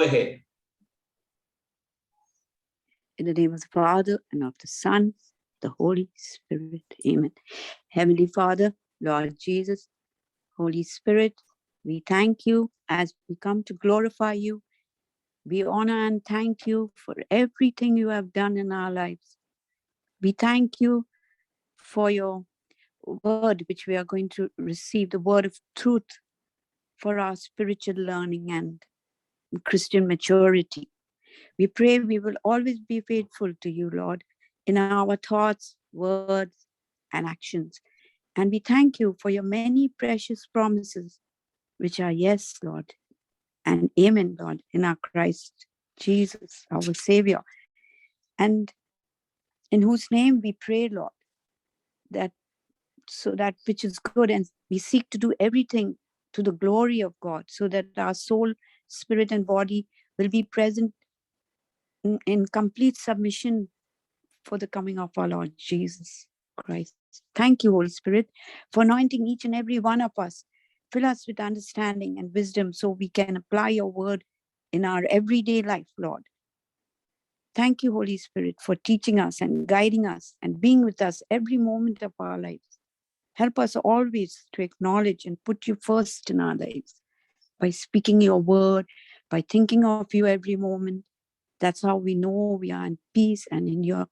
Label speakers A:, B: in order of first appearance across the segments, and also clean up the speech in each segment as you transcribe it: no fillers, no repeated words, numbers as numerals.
A: ahead.
B: In the name of the Father, and of the Son, the Holy Spirit. Amen. Heavenly Father, Lord Jesus, Holy Spirit, we thank you as we come to glorify you. We honor and thank you for everything you have done in our lives. We thank you for your word, which we are going to receive, the word of truth for our spiritual learning and Christian maturity. We pray we will always be faithful to you, Lord, in our thoughts, words, and actions. And we thank you for your many precious promises, which are yes, Lord, and amen, Lord, in our Christ Jesus, our Savior. And in whose name we pray, Lord, that so that which is good, and we seek to do everything to the glory of God, so that our soul, spirit, and body will be present in complete submission for the coming of our Lord Jesus Christ. Thank you, Holy Spirit, for anointing each and every one of us. Fill us with understanding and wisdom so we can apply your word in our everyday life, Lord. Thank you, Holy Spirit, for teaching us and guiding us and being with us every moment of our lives. Help us always to acknowledge and put you first in our lives by speaking your word, by thinking of you every moment. That's how we know we are in peace and in your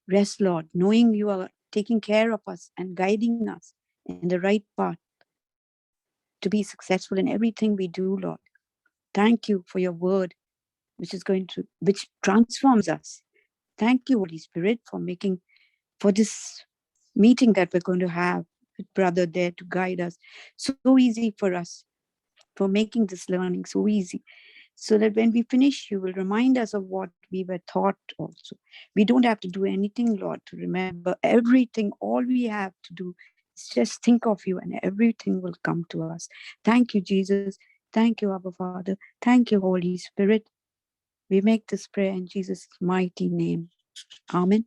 B: rest, Lord, knowing you are taking care of us and guiding us in the right path to be successful in everything we do, Lord. Thank you for your word, which transforms us. Thank you, Holy Spirit, for this meeting that we're going to have with Brother there to guide us. So easy for us, for making this learning so easy, so that when we finish, you will remind us of what we were taught also. We don't have to do anything, Lord, to remember everything. All we have to do is just think of you and everything will come to us. Thank you, Jesus. Thank you, Abba Father. Thank you, Holy Spirit. We make this prayer in Jesus' mighty name. Amen.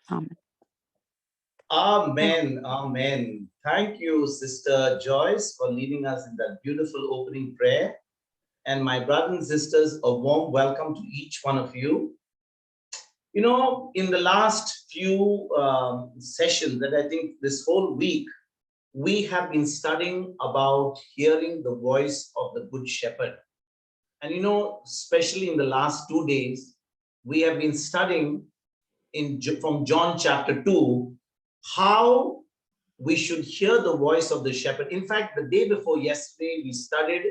B: Amen.
A: Amen. Amen. Thank you, Sister Joyce, for leading us in that beautiful opening prayer. And my brothers and sisters, a warm welcome to each one of you. You know, in the last few sessions that I think this whole week, we have been studying about hearing the voice of the Good Shepherd. And you know, especially in the last 2 days, we have been studying from John chapter 2, how we should hear the voice of the shepherd. In fact, the day before yesterday, we studied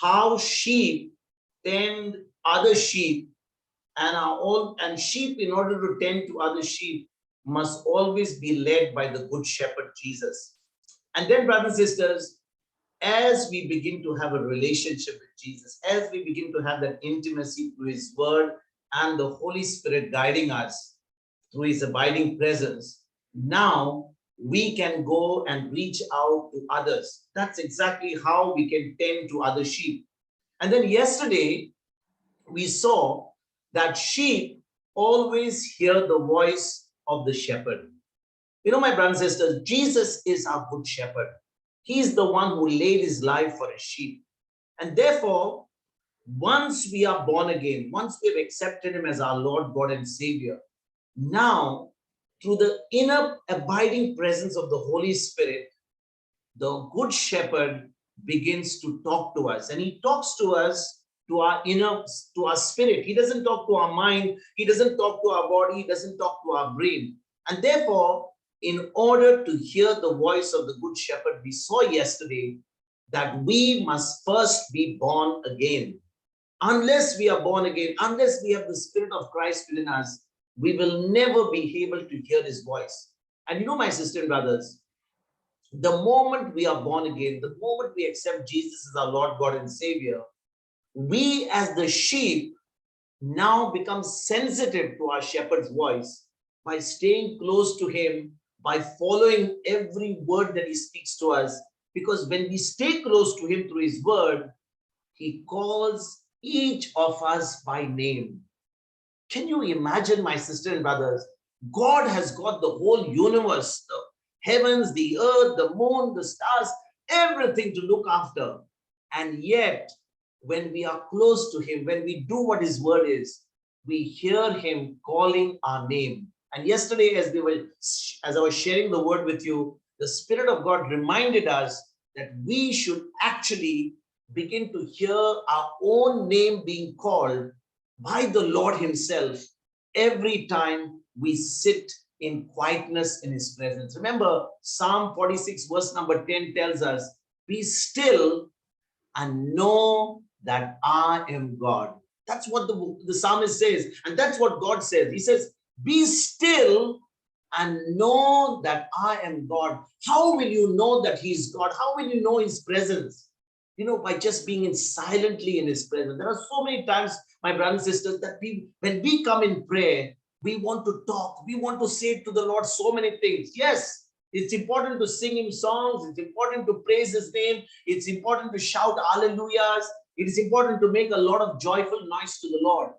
A: how sheep tend other sheep, and sheep, in order to tend to other sheep, must always be led by the Good Shepherd Jesus. And then, brothers and sisters, as we begin to have a relationship with Jesus, as we begin to have that intimacy through his word and the Holy Spirit guiding us through his abiding presence, now we can go and reach out to others. That's exactly how we can tend to other sheep. And then yesterday, we saw that sheep always hear the voice of the shepherd. You know, my brothers and sisters, Jesus is our good shepherd. He's the one who laid his life for his sheep. And therefore, once we are born again, once we've accepted him as our Lord, God, and Savior, now, through the inner abiding presence of the Holy Spirit, the Good Shepherd begins to talk to us. And he talks to us, to our spirit. He doesn't talk to our mind. He doesn't talk to our body. He doesn't talk to our brain. And therefore, in order to hear the voice of the Good Shepherd, we saw yesterday that we must first be born again. Unless we are born again, unless we have the Spirit of Christ within us, we will never be able to hear his voice. And you know, my sister and brothers, the moment we are born again, the moment we accept Jesus as our Lord, God, and Savior, we as the sheep now become sensitive to our shepherd's voice by staying close to him, by following every word that he speaks to us. Because when we stay close to him through his word, he calls each of us by name. Can you imagine, my sister and brothers? God has got the whole universe, the heavens, the earth, the moon, the stars, everything to look after. And yet, when we are close to him, when we do what his word is, we hear him calling our name. And yesterday, as I was sharing the word with you, the Spirit of God reminded us that we should actually begin to hear our own name being called by the Lord himself every time we sit in quietness in his presence. Remember, Psalm 46 verse number 10 tells us, be still and know that I am God. That's what the psalmist says. And that's what God says. He says, be still and know that I am God. How will you know that he's God? How will you know his presence? You know, by just being in silently in his presence. There are so many times, my brothers and sisters, that when we come in prayer, we want to talk. We want to say to the Lord so many things. Yes, it's important to sing him songs. It's important to praise his name. It's important to shout hallelujahs. It is important to make a lot of joyful noise to the Lord.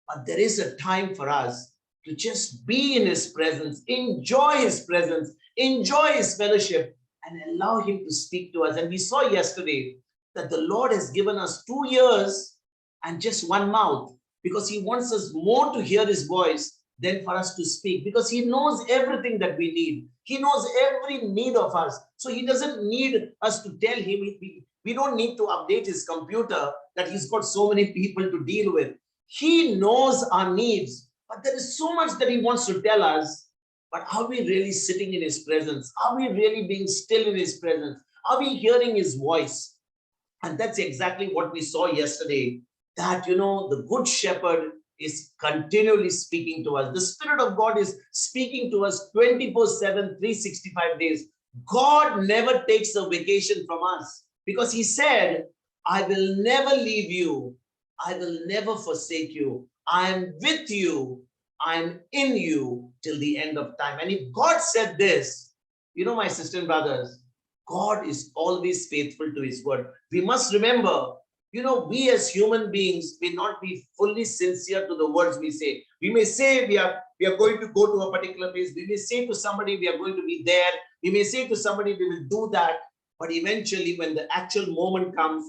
A: But there is a time for us to just be in his presence, enjoy his presence, enjoy his fellowship, and allow him to speak to us. And we saw yesterday that the Lord has given us 2 ears and just one mouth, because he wants us more to hear his voice than for us to speak, because he knows everything that we need. He knows every need of us. So he doesn't need us to tell him. We don't need to update his computer that he's got so many people to deal with. He knows our needs, but there is so much that he wants to tell us. But are we really sitting in his presence? Are we really being still in his presence? Are we hearing his voice? And that's exactly what we saw yesterday, that, you know, the good shepherd is continually speaking to us. The Spirit of God is speaking to us 24/7, 365 days. God never takes a vacation from us, because he said, I will never leave you. I will never forsake you. I am with you. I am in you till the end of time. And if God said this, you know, my sisters and brothers, God is always faithful to his word. We must remember, you know, we as human beings may not be fully sincere to the words we say. We may say we are going to go to a particular place. We may say to somebody we are going to be there. We may say to somebody we will do that. But eventually, when the actual moment comes,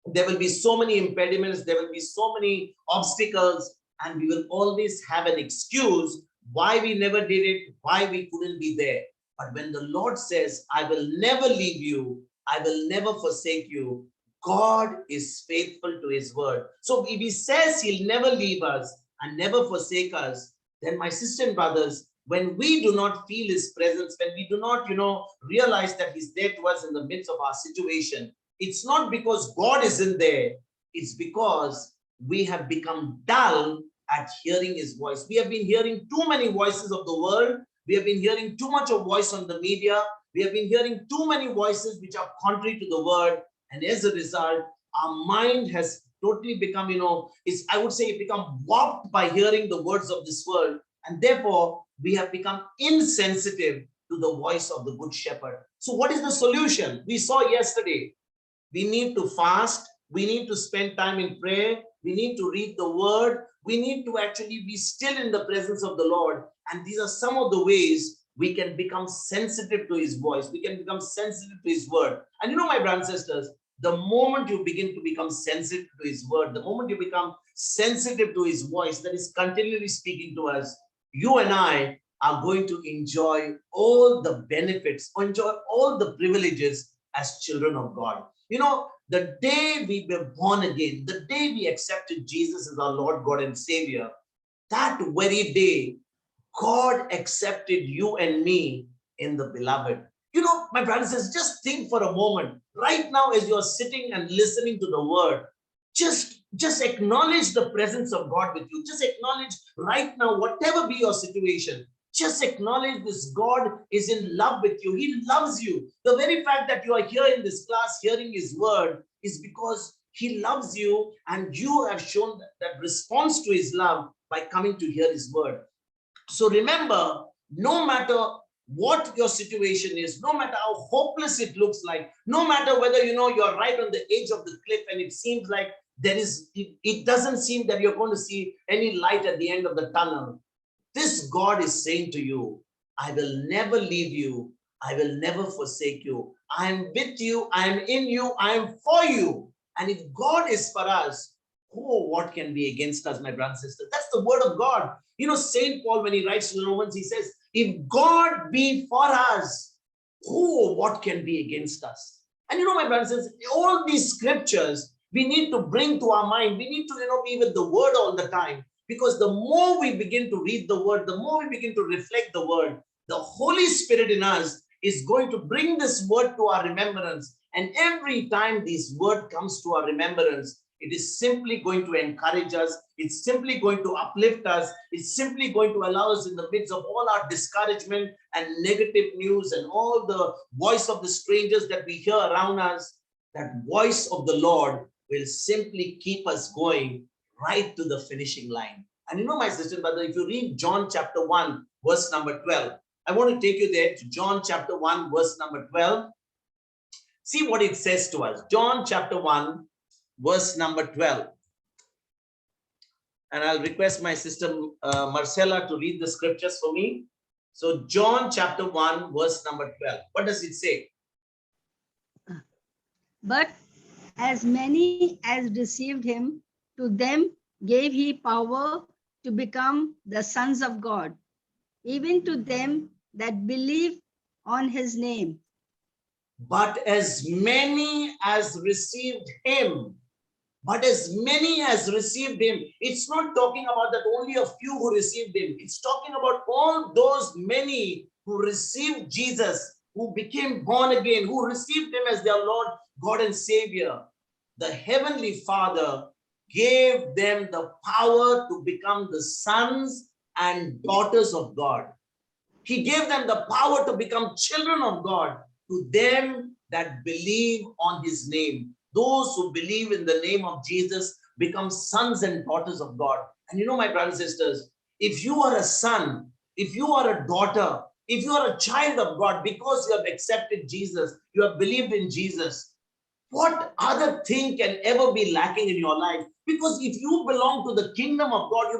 A: there will be so many impediments. There will be so many obstacles. And we will always have an excuse why we never did it, why we couldn't be there. But when the Lord says, I will never leave you, I will never forsake you, God is faithful to his word. So if he says he'll never leave us and never forsake us, then my sisters and brothers, when we do not feel his presence, when we do not, you know, realize that he's there to us in the midst of our situation, it's not because God isn't there. It's because we have become dull at hearing his voice. We have been hearing too many voices of the world. We have been hearing too much of voice on the media. We have been hearing too many voices which are contrary to the word. And as a result, our mind has totally become, you know, I would say, become warped by hearing the words of this world. And therefore, we have become insensitive to the voice of the good shepherd. So what is the solution? We saw yesterday, we need to fast. We need to spend time in prayer. We need to read the word. We need to actually be still in the presence of the Lord. And these are some of the ways we can become sensitive to his voice. We can become sensitive to his word. And you know, my brothers and sisters, the moment you begin to become sensitive to his word, the moment you become sensitive to his voice that is continually speaking to us, you and I are going to enjoy all the benefits, enjoy all the privileges as children of God. You know, the day we were born again, the day we accepted Jesus as our Lord, God, and Savior, that very day, God accepted you and me in the beloved. You know, my brothers and sisters, just think for a moment. Right now, as you're sitting and listening to the word, just acknowledge the presence of God with you. Just acknowledge right now, whatever be your situation, just acknowledge this God is in love with you. He loves you. The very fact that you are here in this class hearing his word is because he loves you, and you have shown that response to his love by coming to hear his word. So remember, no matter what your situation is, no matter how hopeless it looks like, no matter whether, you know, you're right on the edge of the cliff and it seems like it doesn't seem that you're going to see any light at the end of the tunnel. This God is saying to you, I will never leave you. I will never forsake you. I am with you. I am in you. I am for you. And if God is for us, oh, what can be against us, my brothers and sisters? That's the word of God. You know, Saint Paul, when he writes to the Romans, he says, if God be for us, who, what can be against us? And you know, my brothers and sisters, all these scriptures we need to bring to our mind. We need to, be with the word all the time. Because the more we begin to read the word, the more we begin to reflect the word, the Holy Spirit in us is going to bring this word to our remembrance. And every time this word comes to our remembrance, it is simply going to encourage us. It's simply going to uplift us. It's simply going to allow us in the midst of all our discouragement and negative news and all the voice of the strangers that we hear around us. That voice of the Lord will simply keep us going right to the finishing line. And you know, my sister and brother, if you read John chapter 1, verse number 12, I want to take you there to John chapter 1, verse number 12. See what it says to us. John chapter 1, verse number 12. And I'll request my sister Marcella to read the scriptures for me. So John chapter 1, verse number 12. What does it say?
C: But as many as received him, to them gave he power to become the sons of God, even to them that believe on his name.
A: But as many as received him, it's not talking about that only a few who received him. It's talking about all those many who received Jesus, who became born again, who received him as their Lord, God and Savior. The Heavenly Father gave them the power to become the sons and daughters of God. He gave them the power to become children of God, to them that believe on his name. Those who believe in the name of Jesus become sons and daughters of God. And you know, my brothers and sisters, if you are a son, if you are a daughter, if you are a child of God, because you have accepted Jesus, you have believed in Jesus, what other thing can ever be lacking in your life? Because if you belong to the kingdom of God,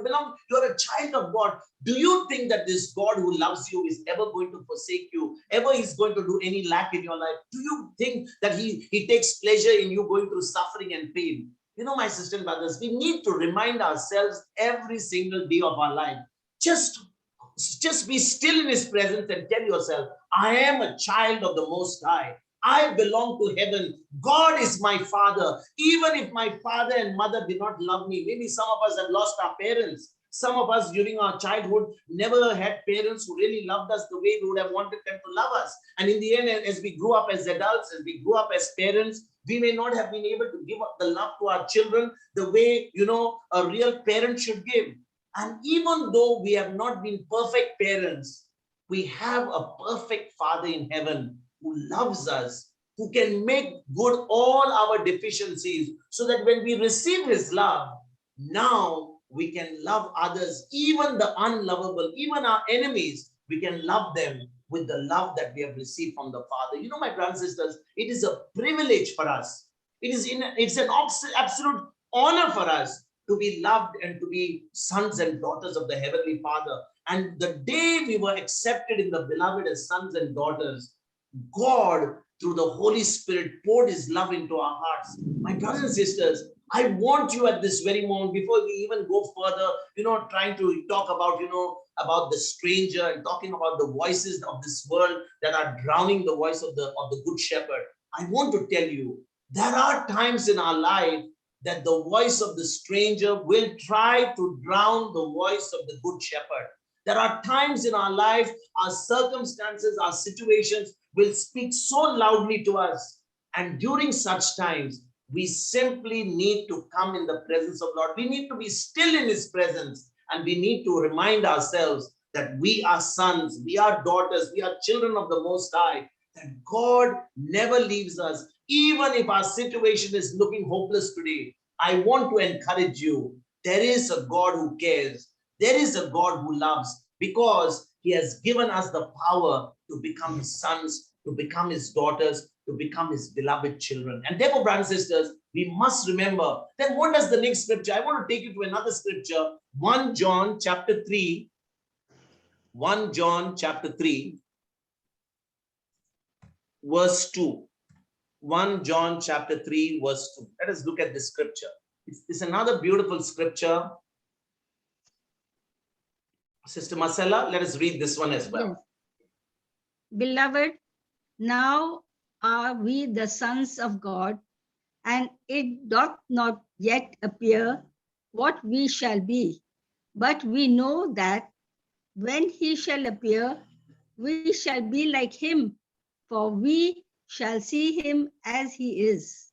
A: you're a child of God. Do you think that this God who loves you is ever going to forsake you? Ever is going to do any lack in your life? Do you think that he takes pleasure in you going through suffering and pain? You know, my sisters and brothers, we need to remind ourselves every single day of our life. Just be still in his presence and tell yourself, I am a child of the Most High. I belong to heaven. God is my father. Even if my father and mother did not love me, maybe some of us have lost our parents. Some of us during our childhood never had parents who really loved us the way we would have wanted them to love us. And in the end, as we grew up as adults, as we grew up as parents, we may not have been able to give up the love to our children the way, a real parent should give. And even though we have not been perfect parents, we have a perfect Father in heaven who loves us, who can make good all our deficiencies, so that when we receive his love, now we can love others, even the unlovable, even our enemies, we can love them with the love that we have received from the Father. You know, my brothers and sisters, it is a privilege for us. It's an absolute honor for us to be loved and to be sons and daughters of the Heavenly Father. And the day we were accepted in the beloved as sons and daughters, God, through the Holy Spirit, poured his love into our hearts. My brothers and sisters, I want you at this very moment, before we even go further, trying to talk about, about the stranger and talking about the voices of this world that are drowning the voice of the Good Shepherd. I want to tell you, there are times in our life that the voice of the stranger will try to drown the voice of the Good Shepherd. There are times in our life, our circumstances, our situations will speak so loudly to us. And during such times, we simply need to come in the presence of Lord. We need to be still in his presence. And we need to remind ourselves that we are sons, we are daughters, we are children of the Most High. That God never leaves us. Even if our situation is looking hopeless today, I want to encourage you. There is a God who cares. There is a God who loves, because he has given us the power to become his sons, to become his daughters, to become his beloved children. And therefore, brothers and sisters, we must remember. Then what does the next scripture? I want to take you to another scripture, 1 John chapter 3. 1 John chapter 3, verse 2. 1 John chapter 3 verse 2. Let us look at this scripture. It's another beautiful scripture. Sister Marcella, let us read this one as well.
C: Yes. Beloved, now are we the sons of God, and it doth not yet appear what we shall be. But we know that when he shall appear, we shall be like him, for we shall see him as he is.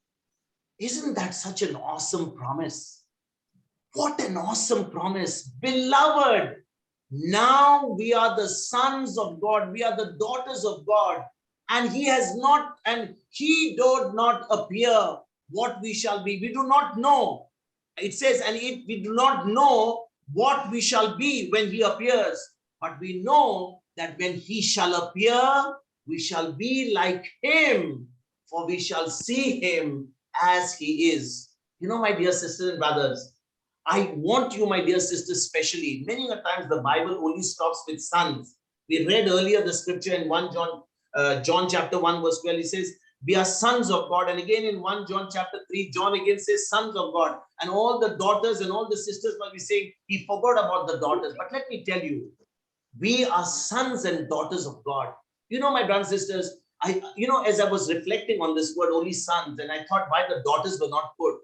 A: Isn't that such an awesome promise? What an awesome promise. Beloved, now we are the sons of God. We are the daughters of God. And he does not appear what we shall be. We do not know. It says, we do not know what we shall be when he appears. But we know that when he shall appear, we shall be like him, for we shall see him as he is. You know, my dear sisters and brothers, I want you, my dear sisters, especially, many a times the Bible only stops with sons. We read earlier the scripture in 1 John chapter 1 verse 12, he says, we are sons of God. And again in 1 John chapter 3, John again says sons of God. And all the daughters and all the sisters must be saying, he forgot about the daughters. But let me tell you, we are sons and daughters of God. You know, my brothers and sisters, as I was reflecting on this word, only sons, and I thought why the daughters were not put.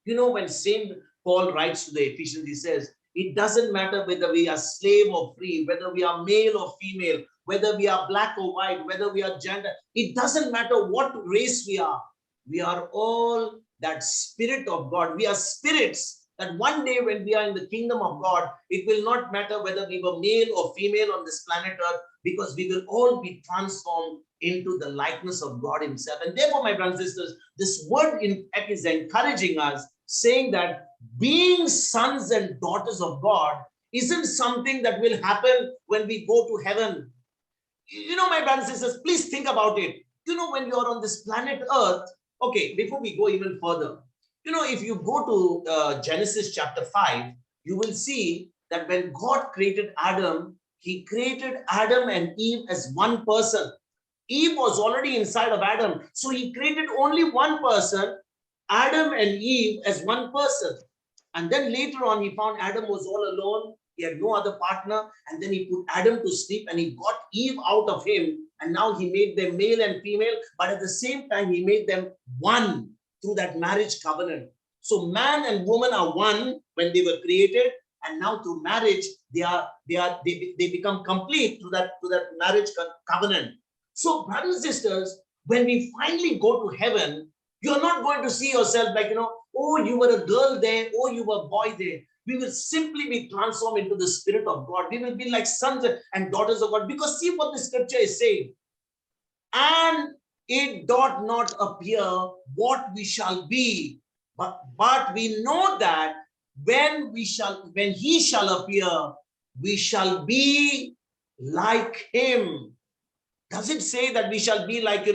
A: You know, when Saint Paul writes to the Ephesians, he says, it doesn't matter whether we are slave or free, whether we are male or female, whether we are black or white, whether we are gender. It doesn't matter what race we are. We are all that spirit of God. We are spirits that one day when we are in the kingdom of God, it will not matter whether we were male or female on this planet Earth, because we will all be transformed into the likeness of God himself. And therefore, my brothers and sisters, this word is encouraging us, saying that being sons and daughters of God isn't something that will happen when we go to heaven. You know, my brothers and sisters, please think about it. You know, when you're on this planet Earth, okay, before we go even further, you know, if you go to Genesis chapter 5, you will see that when God created Adam, he created Adam and Eve as one person. Eve was already inside of Adam. So he created only one person, Adam and Eve, as one person. And then later on, he found Adam was all alone. He had no other partner. And then he put Adam to sleep and he got Eve out of him. And now he made them male and female. But at the same time, he made them one through that marriage covenant. So man and woman are one when they were created. And now through marriage, they become complete through that marriage covenant. So brothers and sisters, when we finally go to heaven, you're not going to see yourself like, oh, you were a girl there, oh, you were a boy there. We will simply be transformed into the spirit of God. We will be like sons and daughters of God. Because see what the scripture is saying. And it doth not appear what we shall be. But we know that when he shall appear, we shall be like him. Does it say that we shall be like,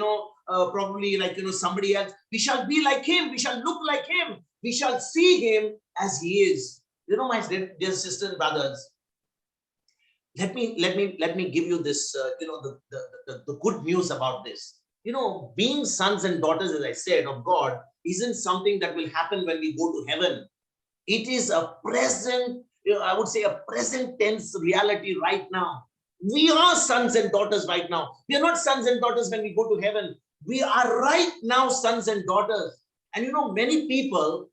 A: probably like, somebody else? We shall be like him. We shall look like him. We shall see him as he is. You know, my dear sisters and brothers, let me give you this, the good news about this. You know, being sons and daughters, as I said, of God, isn't something that will happen when we go to heaven. It is a present, I would say a present tense reality right now. We are sons and daughters right now. We are not sons and daughters when we go to heaven. We are right now sons and daughters. And many people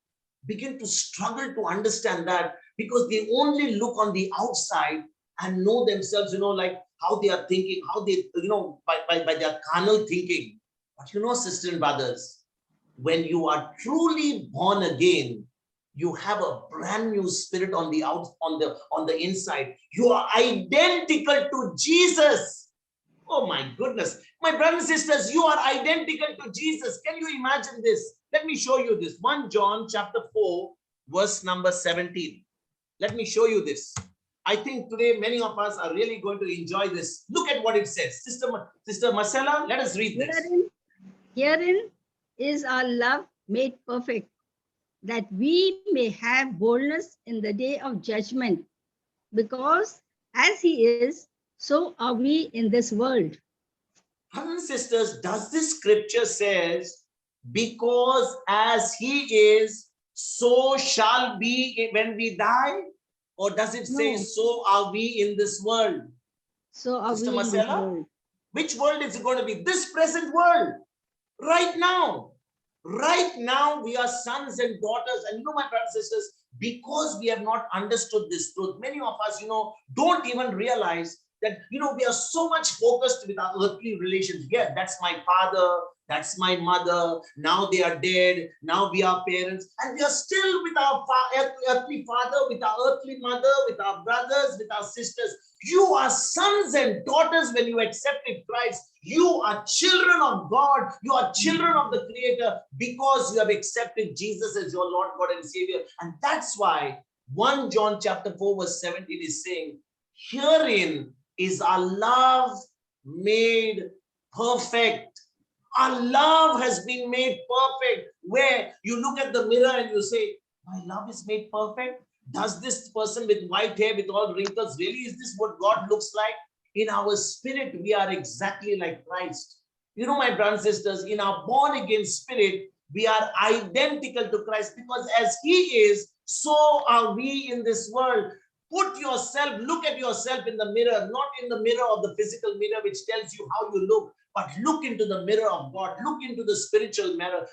A: begin to struggle to understand that because they only look on the outside and know themselves, like how they are thinking, how they, by their carnal thinking. But sisters and brothers, when you are truly born again, you have a brand new spirit on the inside. You are identical to Jesus. Oh my goodness. My brothers and sisters, you are identical to Jesus. Can you imagine this? Let me show you this. 1 John chapter 4, verse number 17. Let me show you this. I think today many of us are really going to enjoy this. Look at what it says. Sister Marcella, let us read this.
C: Herein is our love made perfect, that we may have boldness in the day of judgment, because as he is, so are we in this world.
A: Brothers and sisters, does this scripture says Because as he is, so shall be when we die? Or does it say,
C: No.
A: so are we in this world?
C: So are
A: Sister
C: we in this
A: Marcella?
C: world.
A: Which world is it going to be? This present world. Right now. Right now, we are sons and daughters. And you know, my brothers and sisters, because we have not understood this truth, many of us, don't even realize that, we are so much focused with our earthly relations. Yeah, that's my father, that's my mother. Now they are dead. Now we are parents. And we are still with our earthly father, with our earthly mother, with our brothers, with our sisters. You are sons and daughters when you accepted Christ. You are children of God. You are children of the Creator because you have accepted Jesus as your Lord, God, and Savior. And that's why 1 John chapter 4 verse 17 is saying, herein is our love made perfect. Our love has been made perfect. Where you look at the mirror and you say, my love is made perfect. Does this person with white hair, with all wrinkles, really, is this what God looks like? In our spirit, we are exactly like Christ. You know, my brothers and sisters, in our born again spirit, we are identical to Christ, because as he is, so are we in this world. Put yourself, look at yourself in the mirror, not in the mirror of the physical mirror, which tells you how you look, but look into the mirror of God, look into the spiritual mirror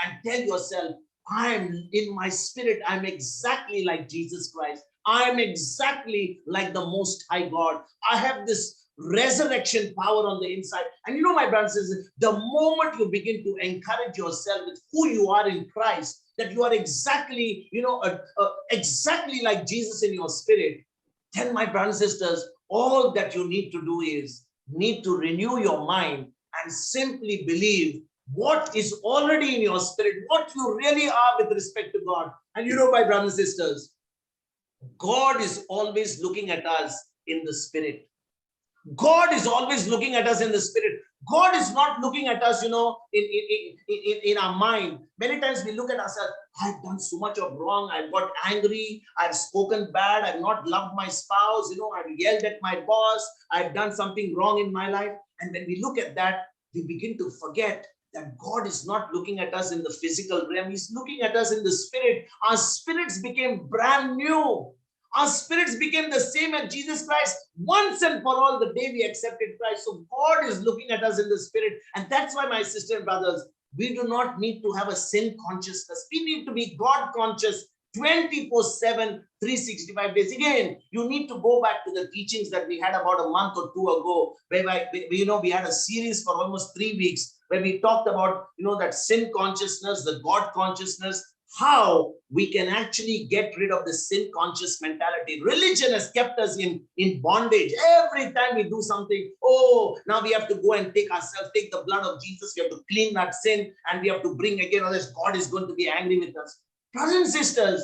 A: and tell yourself, I'm in my spirit, I'm exactly like Jesus Christ. I'm exactly like the Most High God. I have this resurrection power on the inside. And you know, my brothers and sisters, the moment you begin to encourage yourself with who you are in Christ, that you are exactly, exactly like Jesus in your spirit, then, my brothers and sisters, all that you need to do is need to renew your mind and simply believe what is already in your spirit, what you really are with respect to God. And you know, my brothers and sisters, God is always looking at us in the spirit. God is always looking at us in the spirit. God is not looking at us, in our mind. Many times we look at ourselves, I've done so much of wrong. I've got angry. I've spoken bad. I've not loved my spouse. I've yelled at my boss. I've done something wrong in my life. And when we look at that, we begin to forget that God is not looking at us in the physical realm. He's looking at us in the spirit. Our spirits became brand new. Our spirits became the same as Jesus Christ once and for all the day we accepted Christ. So God is looking at us in the spirit. And that's why, my sister and brothers, we do not need to have a sin consciousness. We need to be God conscious 24/7, 365 days. Again, you need to go back to the teachings that we had about a month or two ago, where we had a series for almost 3 weeks where we talked about, that sin consciousness, the God consciousness, how we can actually get rid of the sin conscious mentality. Religion has kept us in bondage. Every time we do something, now we have to go and take the blood of Jesus. We have to clean that sin, and we have to bring again, otherwise God is going to be angry with us. Brothers and sisters,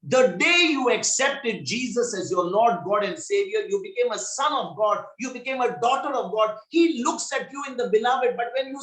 A: the day you accepted Jesus as your Lord, God, and Savior, you became a son of God. You became a daughter of God. He looks at you in the beloved. But when you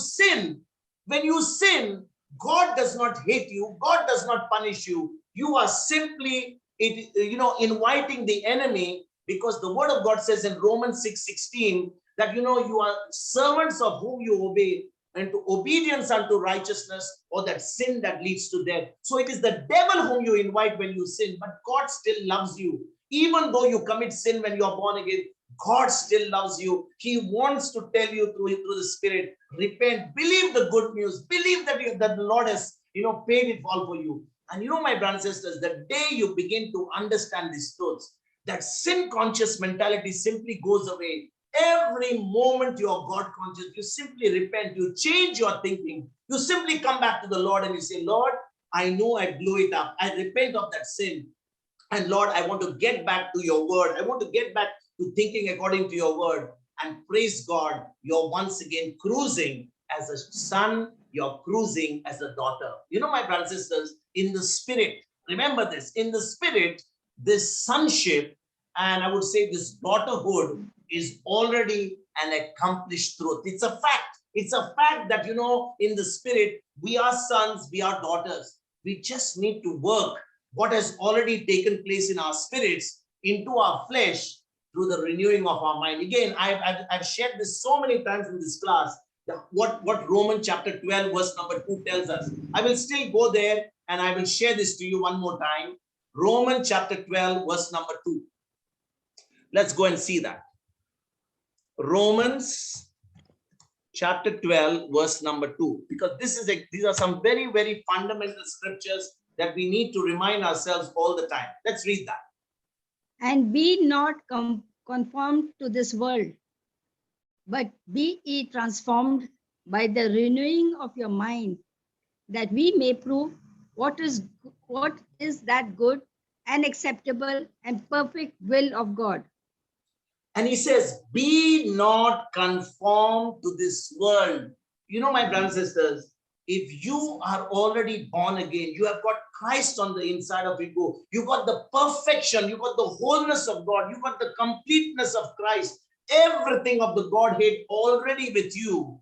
A: sin, God does not hate you. God does not punish you. You are simply, inviting the enemy, because the word of God says in Romans 6:16 that, you are servants of whom you obey, and to obedience unto righteousness, or that sin that leads to death. So it is the devil whom you invite when you sin, but God still loves you. Even though you commit sin when you are born again, God still loves you. He wants to tell you through the Spirit, repent, believe the good news, believe that the Lord has, paid it all for you. And my brothers and sisters, the day you begin to understand these truths, that sin conscious mentality simply goes away. Every moment you are God conscious, you simply repent, you change your thinking, you simply come back to the Lord and you say, Lord, I know I blew it up. I repent of that sin. And Lord, I want to get back to your word. I want to get back to thinking according to your word. And praise God, you're once again cruising as a son, you're cruising as a daughter. My brothers and sisters, in the spirit, remember this, in the spirit, this sonship, and I would say this daughterhood, is already an accomplished truth. It's a fact. It's a fact that, in the spirit, we are sons, we are daughters. We just need to work what has already taken place in our spirits into our flesh through the renewing of our mind. Again, I've shared this so many times in this class, what Romans chapter 12 verse number 2 tells us. I will still go there and I will share this to you one more time. Romans chapter 12 verse number 2. Let's go and see that. Romans chapter 12 verse number 2, because these are some very, very fundamental scriptures that we need to remind ourselves all the time. Let's read that.
C: And be not conformed to this world, but be ye transformed by the renewing of your mind, that we may prove what is that good and acceptable and perfect will of God.
A: And he says, be not conformed to this world. You know, my brothers and sisters, if you are already born again, you have got Christ on the inside of you. You got the perfection, you got the wholeness of God, you got the completeness of Christ, everything of the Godhead already with you.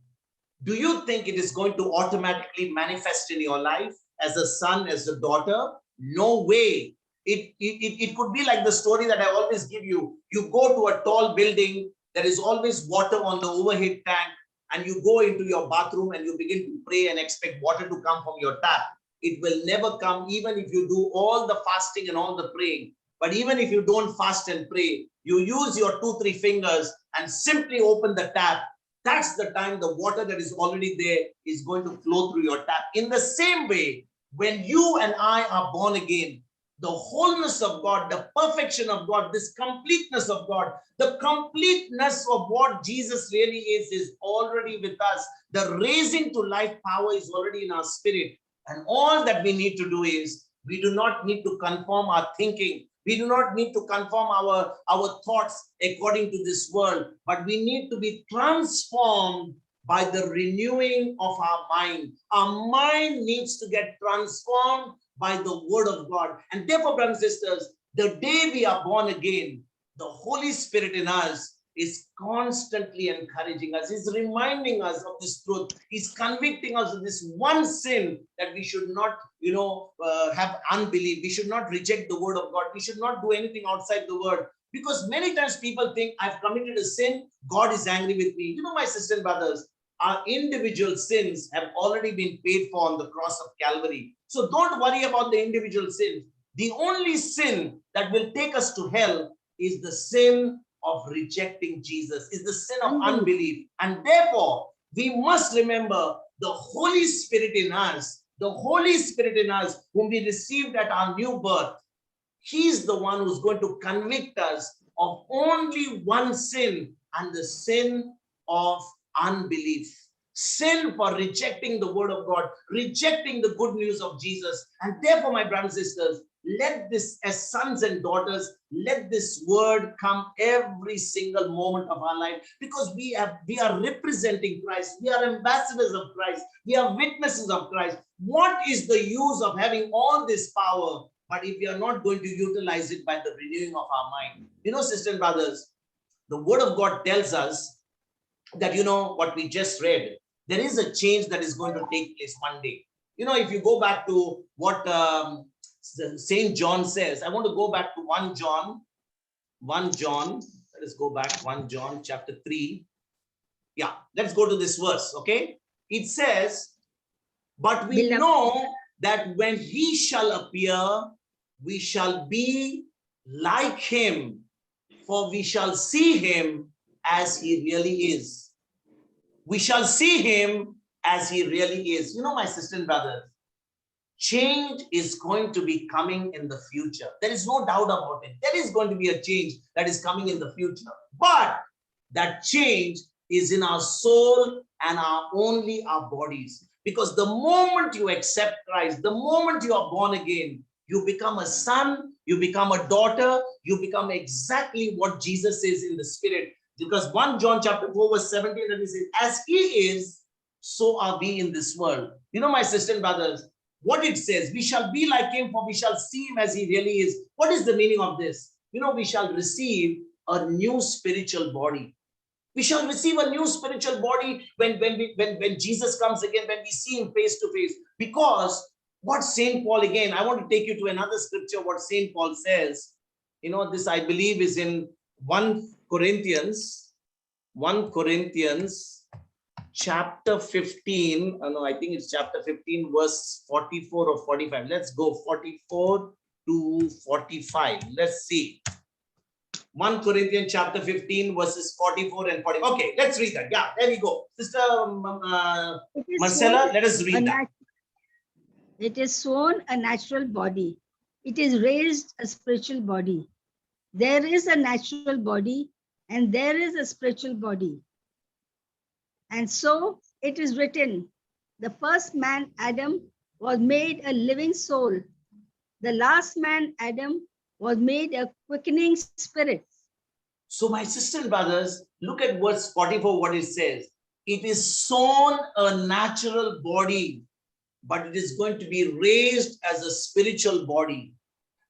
A: Do you think it is going to automatically manifest in your life as a son, as a daughter? No way. It could be like the story that I always give you. You go to a tall building, there is always water on the overhead tank, and you go into your bathroom and you begin to pray and expect water to come from your tap. It will never come, even if you do all the fasting and all the praying. But even if you don't fast and pray, you use your 2-3 fingers and simply open the tap. That's the time the water that is already there is going to flow through your tap. In the same way, when you and I are born again, the wholeness of God, the perfection of God, this completeness of God, the completeness of what Jesus really is already with us. The raising to life power is already in our spirit. And all that we need to do is, we do not need to conform our thinking. We do not need to conform our thoughts according to this world, but we need to be transformed by the renewing of our mind. Our mind needs to get transformed by the word of God. And therefore, brothers and sisters, the day we are born again, the Holy Spirit in us is constantly encouraging us. He's reminding us of this truth. He's convicting us of this one sin, that we should not, have unbelief. We should not reject the word of God. We should not do anything outside the word. Because many times people think, I've committed a sin, God is angry with me. You know, my sisters and brothers, our individual sins have already been paid for on the cross of Calvary. So don't worry about the individual sins. The only sin that will take us to hell is the sin of rejecting Jesus, is the sin of unbelief. And therefore, we must remember the Holy Spirit in us, the Holy Spirit in us, whom we received at our new birth. He's the one who's going to convict us of only one sin, and the sin of unbelief. Sin for rejecting the word of God, rejecting the good news of Jesus. And therefore, my brothers and sisters, let this, as sons and daughters, let this word come every single moment of our life, because we are representing Christ. We are ambassadors of Christ. We are witnesses of Christ. What is the use of having all this power, but if we are not going to utilize it by the renewing of our mind? You know, sisters and brothers, the word of God tells us that, what we just read, there is a change that is going to take place one day. If you go back to what St. John says, I want to go back to 1 John, let us go back, 1 John chapter 3. Yeah, let's go to this verse, okay? It says, but we know that when he shall appear, we shall be like him, for we shall see him as he really is. We shall see him as he really is. My sisters and brothers, change is going to be coming in the future. There is no doubt about it. There is going to be a change that is coming in the future. But that change is in our soul and only our bodies. Because the moment you accept Christ, the moment you are born again, you become a son, you become a daughter, you become exactly what Jesus is in the spirit. Because 1 John chapter 4 verse 17, and he says, as he is, so are we in this world. My sisters and brothers, what it says, we shall be like him, for we shall see him as he really is. What is the meaning of this? We shall receive a new spiritual body. We shall receive a new spiritual body when Jesus comes again, when we see him face to face. Because what St. Paul, again, I want to take you to another scripture, what St. Paul says. This I believe is in 1 Corinthians chapter 15. No, I think it's chapter 15, verse 44 or 45. Let's go 44 to 45. Let's see. 1 Corinthians chapter 15, verses 44 and 40. Okay, let's read that. Yeah, there we go. Sister Marcella, let us read that.
C: It is sown a natural body. It is raised a spiritual body. There is a natural body and there is a spiritual body. And so it is written, the first man, Adam, was made a living soul. The last man, Adam, was made a quickening spirit.
A: So my sisters and brothers, look at verse 44, what it says. It is sown a natural body, but it is going to be raised as a spiritual body.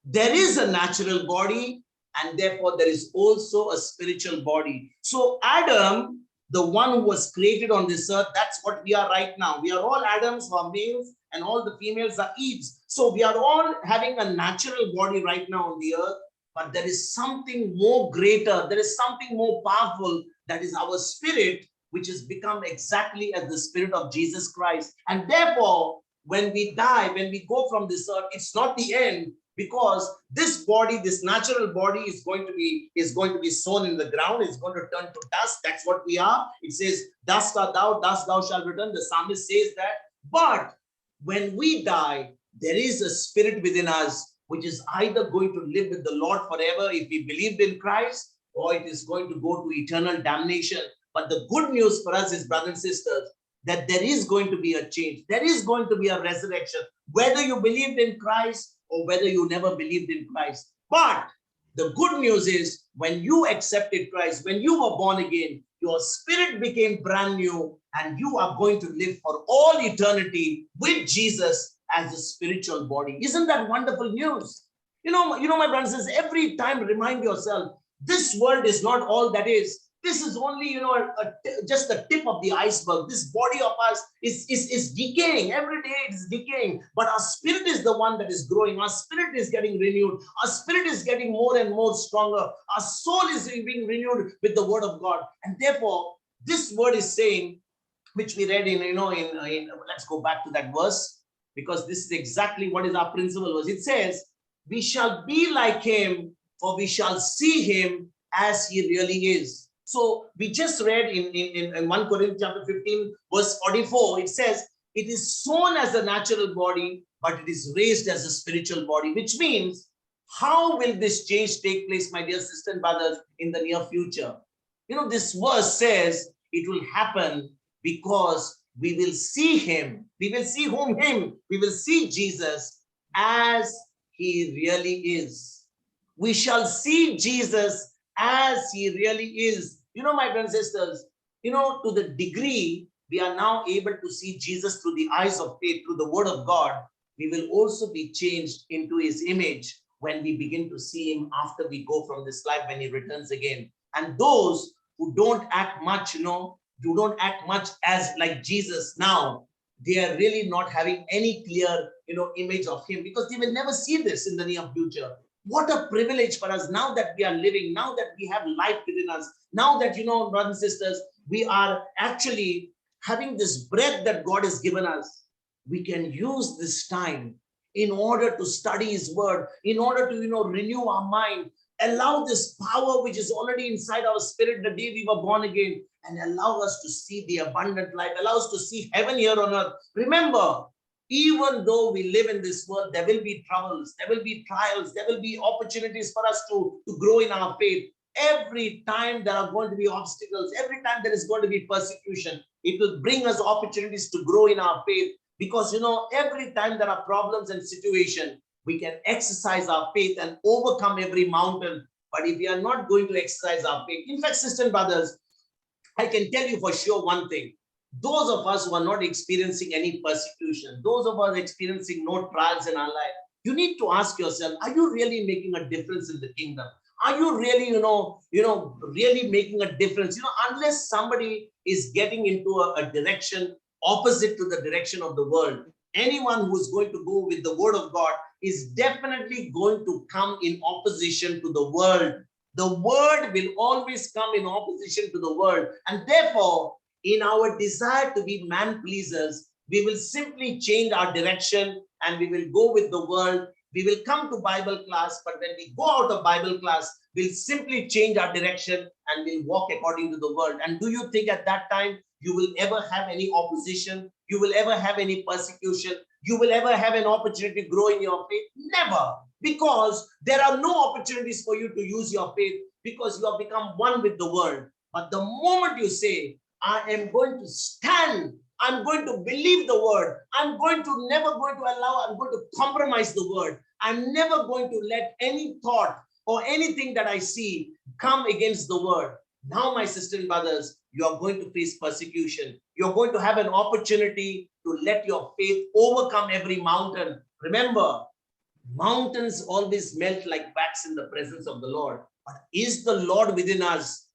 A: There is a natural body, and therefore there is also a spiritual body. So Adam, the one who was created on this earth, that's what we are right now. We are all Adams who are males, and all the females are Eves. So we are all having a natural body right now on the earth, but there is something more greater. There is something more powerful, that is our spirit, which has become exactly as the spirit of Jesus Christ. And therefore, when we die, when we go from this earth, it's not the end, because this body, this natural body is going to be sown in the ground. It's going to turn to dust. That's what we are. It says, dust art thou, dust thou shalt return. The psalmist says that. But when we die, there is a spirit within us, which is either going to live with the Lord forever if we believed in Christ, or it is going to go to eternal damnation. But the good news for us is, brothers and sisters, that there is going to be a change. There is going to be a resurrection, whether you believed in Christ or whether you never believed in Christ. But the good news is, when you accepted Christ, when you were born again, your spirit became brand new, and you are going to live for all eternity with Jesus as a spiritual body. Isn't that wonderful news? You know, my brothers and sisters, every time remind yourself, this world is not all that is. This is only, just the tip of the iceberg. This body of us is decaying. Every day it is decaying. But our spirit is the one that is growing. Our spirit is getting renewed. Our spirit is getting more and more stronger. Our soul is being renewed with the word of God. And therefore, this word is saying, which we read in let's go back to that verse, because this is exactly what is our principle verse. It says, we shall be like him, for we shall see him as he really is. So we just read in 1 Corinthians chapter 15, verse 44, it says, it is sown as a natural body, but it is raised as a spiritual body, which means, how will this change take place, my dear sisters and brothers, in the near future? This verse says it will happen because we will see him. We will see him. We will see Jesus as he really is. We shall see Jesus as he really is. My brothers and sisters, to the degree we are now able to see Jesus through the eyes of faith, through the word of God, we will also be changed into his image when we begin to see him after we go from this life, when he returns again. And those who don't act much, who don't act much as like Jesus now, they are really not having any clear, image of him, because they will never see this in the near future. What a privilege for us now that we are living, now that we have life within us, now that, brothers and sisters, we are actually having this breath that God has given us. We can use this time in order to study his word, in order to, renew our mind, allow this power which is already inside our spirit the day we were born again, and allow us to see the abundant life, allow us to see heaven here on earth. Remember, even though we live in this world, there will be troubles, there will be trials, there will be opportunities for us to grow in our faith. Every time there are going to be obstacles, every time there is going to be persecution, it will bring us opportunities to grow in our faith. Because, every time there are problems and situations, we can exercise our faith and overcome every mountain. But if we are not going to exercise our faith, in fact, sisters and brothers, I can tell you for sure one thing. Those of us who are not experiencing any persecution, those of us experiencing no trials in our life, you need to ask yourself, are you really making a difference in the kingdom? Are you really, really making a difference? Unless somebody is getting into a direction opposite to the direction of the world, anyone who is going to go with the word of God is definitely going to come in opposition to the world. The word will always come in opposition to the world. And therefore, in our desire to be man pleasers, we will simply change our direction and we will go with the world. We will come to Bible class, but when we go out of Bible class, we'll simply change our direction and we'll walk according to the world. And do you think at that time you will ever have any opposition? You will ever have any persecution? You will ever have an opportunity to grow in your faith? Never, because there are no opportunities for you to use your faith because you have become one with the world. But the moment you say, I am going to stand, I'm going to believe the word, I'm going to never going to allow, I'm going to compromise the word, I'm never going to let any thought or anything that I see come against the word. Now, my sisters and brothers, you are going to face persecution. You're going to have an opportunity to let your faith overcome every mountain. Remember, mountains always melt like wax in the presence of the Lord. But is the Lord within us?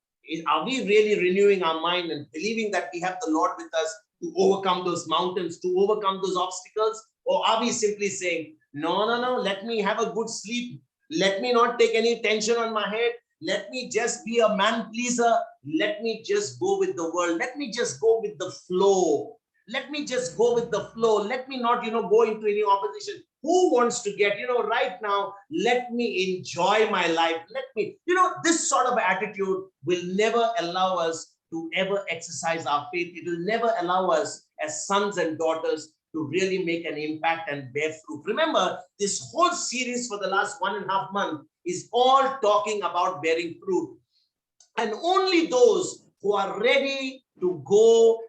A: Are we really renewing our mind and believing that we have the Lord with us to overcome those mountains, to overcome those obstacles? Or are we simply saying, no, let me have a good sleep. Let me not take any tension on my head. Let me just be a man pleaser. Let me just go with the world. Let me just go with the flow. Let me just go with the flow. Let me not, go into any opposition. Who wants to get, right now, let me enjoy my life. Let me, this sort of attitude will never allow us to ever exercise our faith. It will never allow us as sons and daughters to really make an impact and bear fruit. Remember, this whole series for the last 1.5 months is all talking about bearing fruit. And only those who are ready to go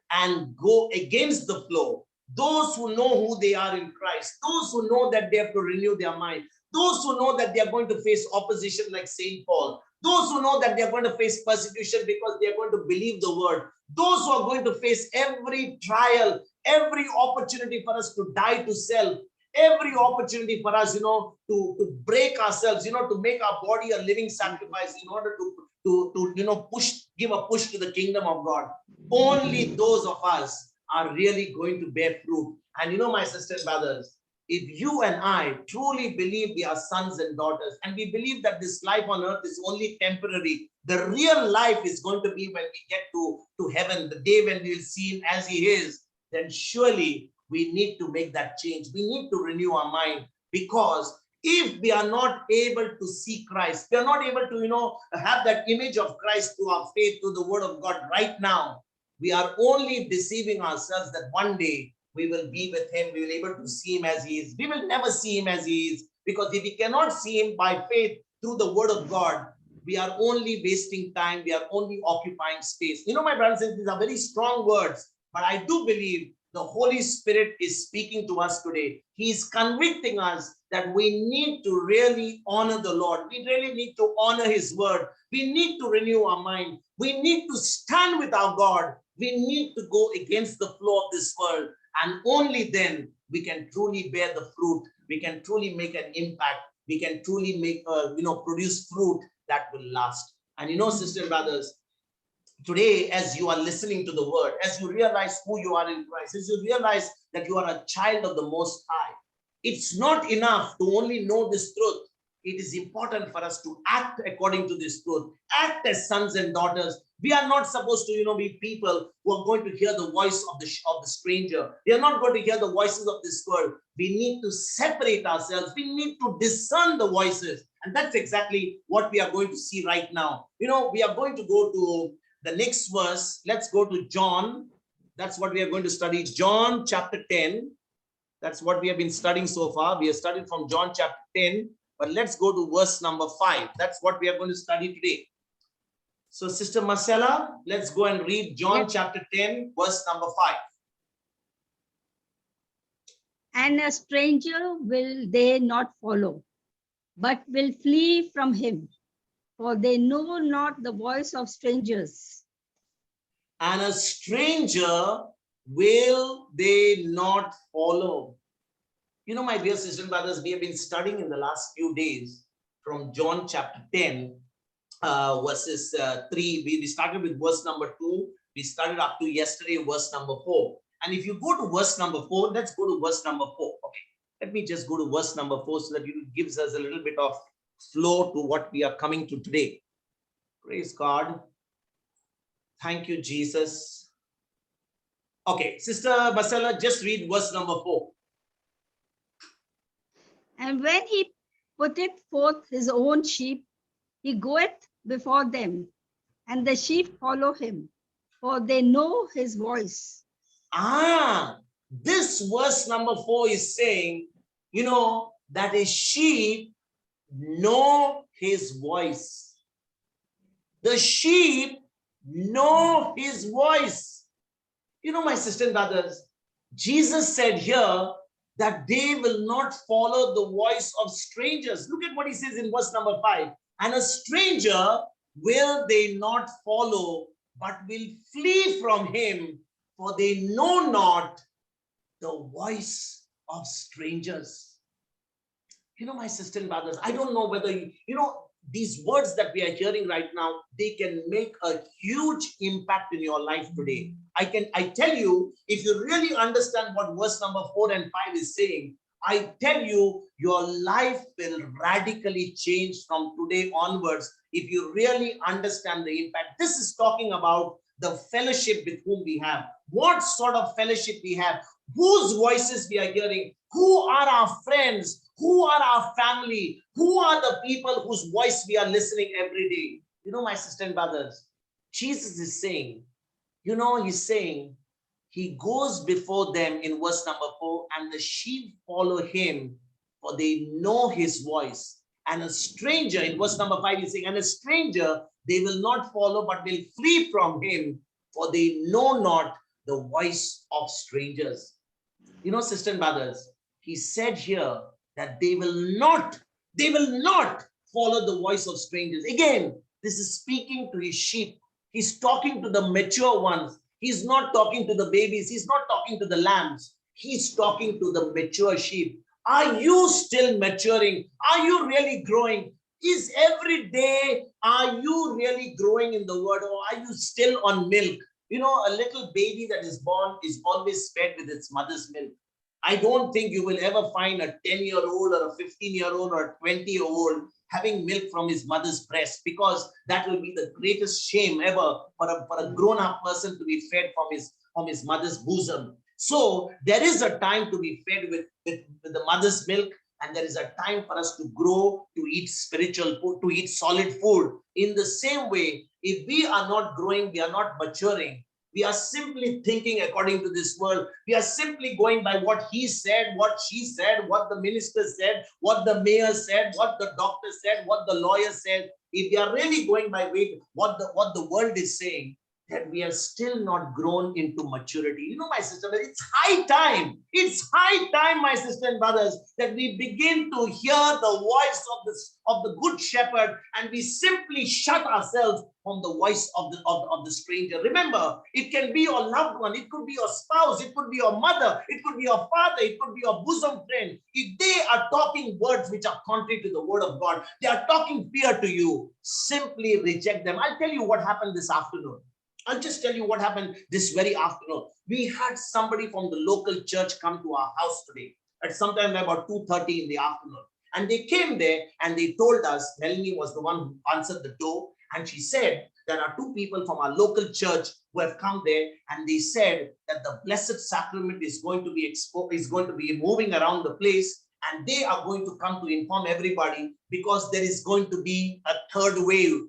A: against the flow, those who know who they are in Christ, those who know that they have to renew their mind, those who know that they are going to face opposition like St. Paul, those who know that they are going to face persecution because they are going to believe the word, those who are going to face every trial, every opportunity for us to die to self, every opportunity for us, to break ourselves, to make our body a living sacrifice in order to give a push to the kingdom of God. Only those of us are really going to bear fruit. And my sisters and brothers, if you and I truly believe we are sons and daughters, and we believe that this life on earth is only temporary, the real life is going to be when we get to heaven, the day when we will see him as he is, then surely we need to make that change. We need to renew our mind, because if we are not able to see Christ, we are not able to, have that image of Christ through our faith, through the word of God right now, we are only deceiving ourselves that one day we will be with him, we will be able to see him as he is. We will never see him as he is, because if we cannot see him by faith through the word of God, we are only wasting time, we are only occupying space. My brothers and sisters, these are very strong words, but I do believe the Holy Spirit is speaking to us today. He is convicting us that we need to really honor the Lord. We really need to honor his word. We need to renew our mind. We need to stand with our God. We need to go against the flow of this world. And only then we can truly bear the fruit. We can truly make an impact. We can truly make, produce fruit that will last. And sisters and brothers, today, as you are listening to the word, as you realize who you are in Christ, as you realize that you are a child of the Most High, it's not enough to only know this truth. It is important for us to act according to this truth, act as sons and daughters. We are not supposed to, be people who are going to hear the voice of the stranger. We are not going to hear the voices of this world. We need to separate ourselves. We need to discern the voices. And that's exactly what we are going to see right now. We are going to go to the next verse. Let's go to John. That's what we are going to study. John chapter 10. That's what we have been studying so far. We have studied from John chapter 10, but let's go to verse number 5. That's what we are going to study today. So Sister Marcella, let's go and read John chapter 10, verse number 5.
C: And a stranger will they not follow, but will flee from him, for they know not the voice of strangers.
A: And a stranger will they not follow. My dear sisters and brothers, we have been studying in the last few days from John chapter 10, verses 3. We started with verse number 2. We started up to yesterday, verse number 4. And if you go to verse number 4, let's go to verse number 4. Okay, let me just go to verse number 4 so that it gives us a little bit of flow to what we are coming to today. Praise God. Thank you, Jesus. Okay, Sister Marcella, just read verse number 4.
C: And when he putteth forth his own sheep, he goeth before them, and the sheep follow him, for they know his voice.
A: This verse number 4 is saying, that his sheep know his voice. The sheep know his voice. My sister and brothers, Jesus said here that they will not follow the voice of strangers. Look at what he says in verse number 5. And a stranger will they not follow, but will flee from him, for they know not the voice of strangers. My sister and brothers, I don't know whether these words that we are hearing right now, they can make a huge impact in your life today. I tell you, if you really understand what verse number 4 and 5 is saying, I tell you, your life will radically change from today onwards if you really understand the impact. This is talking about the fellowship with whom we have. What sort of fellowship we have? Whose voices we are hearing? Who are our friends? Who are our family? Who are the people whose voice we are listening every day? My sister and brothers, Jesus is saying, he's saying, he goes before them in verse number 4, and the sheep follow him, for they know his voice. And a stranger, in verse number 5, he's saying, and a stranger they will not follow, but will flee from him, for they know not the voice of strangers. Sister and brothers, he said here that they will not follow the voice of strangers. Again, this is speaking to his sheep. He's talking to the mature ones. He's not talking to the babies. He's not talking to the lambs. He's talking to the mature sheep. Are you still maturing? Are you really growing? Is every day, are you really growing in the word, or are you still on milk? A little baby that is born is always fed with its mother's milk. I don't think you will ever find a 10-year-old or a 15-year-old or a 20-year-old having milk from his mother's breast, because that will be the greatest shame ever for a grown-up person to be fed from his mother's bosom. So there is a time to be fed with the mother's milk, and there is a time for us to grow, to eat spiritual food, to eat solid food. In the same way, if we are not growing, we are not maturing, we are simply thinking according to this world. We are simply going by what he said, what she said, what the minister said, what the mayor said, what the doctor said, what the lawyer said. If we are really going by what the world is saying, then we are still not grown into maturity. My sister, it's high time. It's high time, my sister and brothers, that we begin to hear the voice of the good shepherd, and we simply shut ourselves from the voice of the stranger. Remember, it can be your loved one, it could be your spouse, it could be your mother, it could be your father, it could be your bosom friend. If they are talking words which are contrary to the word of God, they are talking fear to you, simply reject them. I'll tell you what happened this afternoon. I'll just tell you what happened this very afternoon. We had somebody from the local church come to our house today at sometime about 2:30 in the afternoon. And they came there and they told us, Melanie was the one who answered the door. And she said, there are two people from our local church who have come there, and they said that the Blessed Sacrament is going to be moving around the place, and they are going to come to inform everybody, because there is going to be a third wave.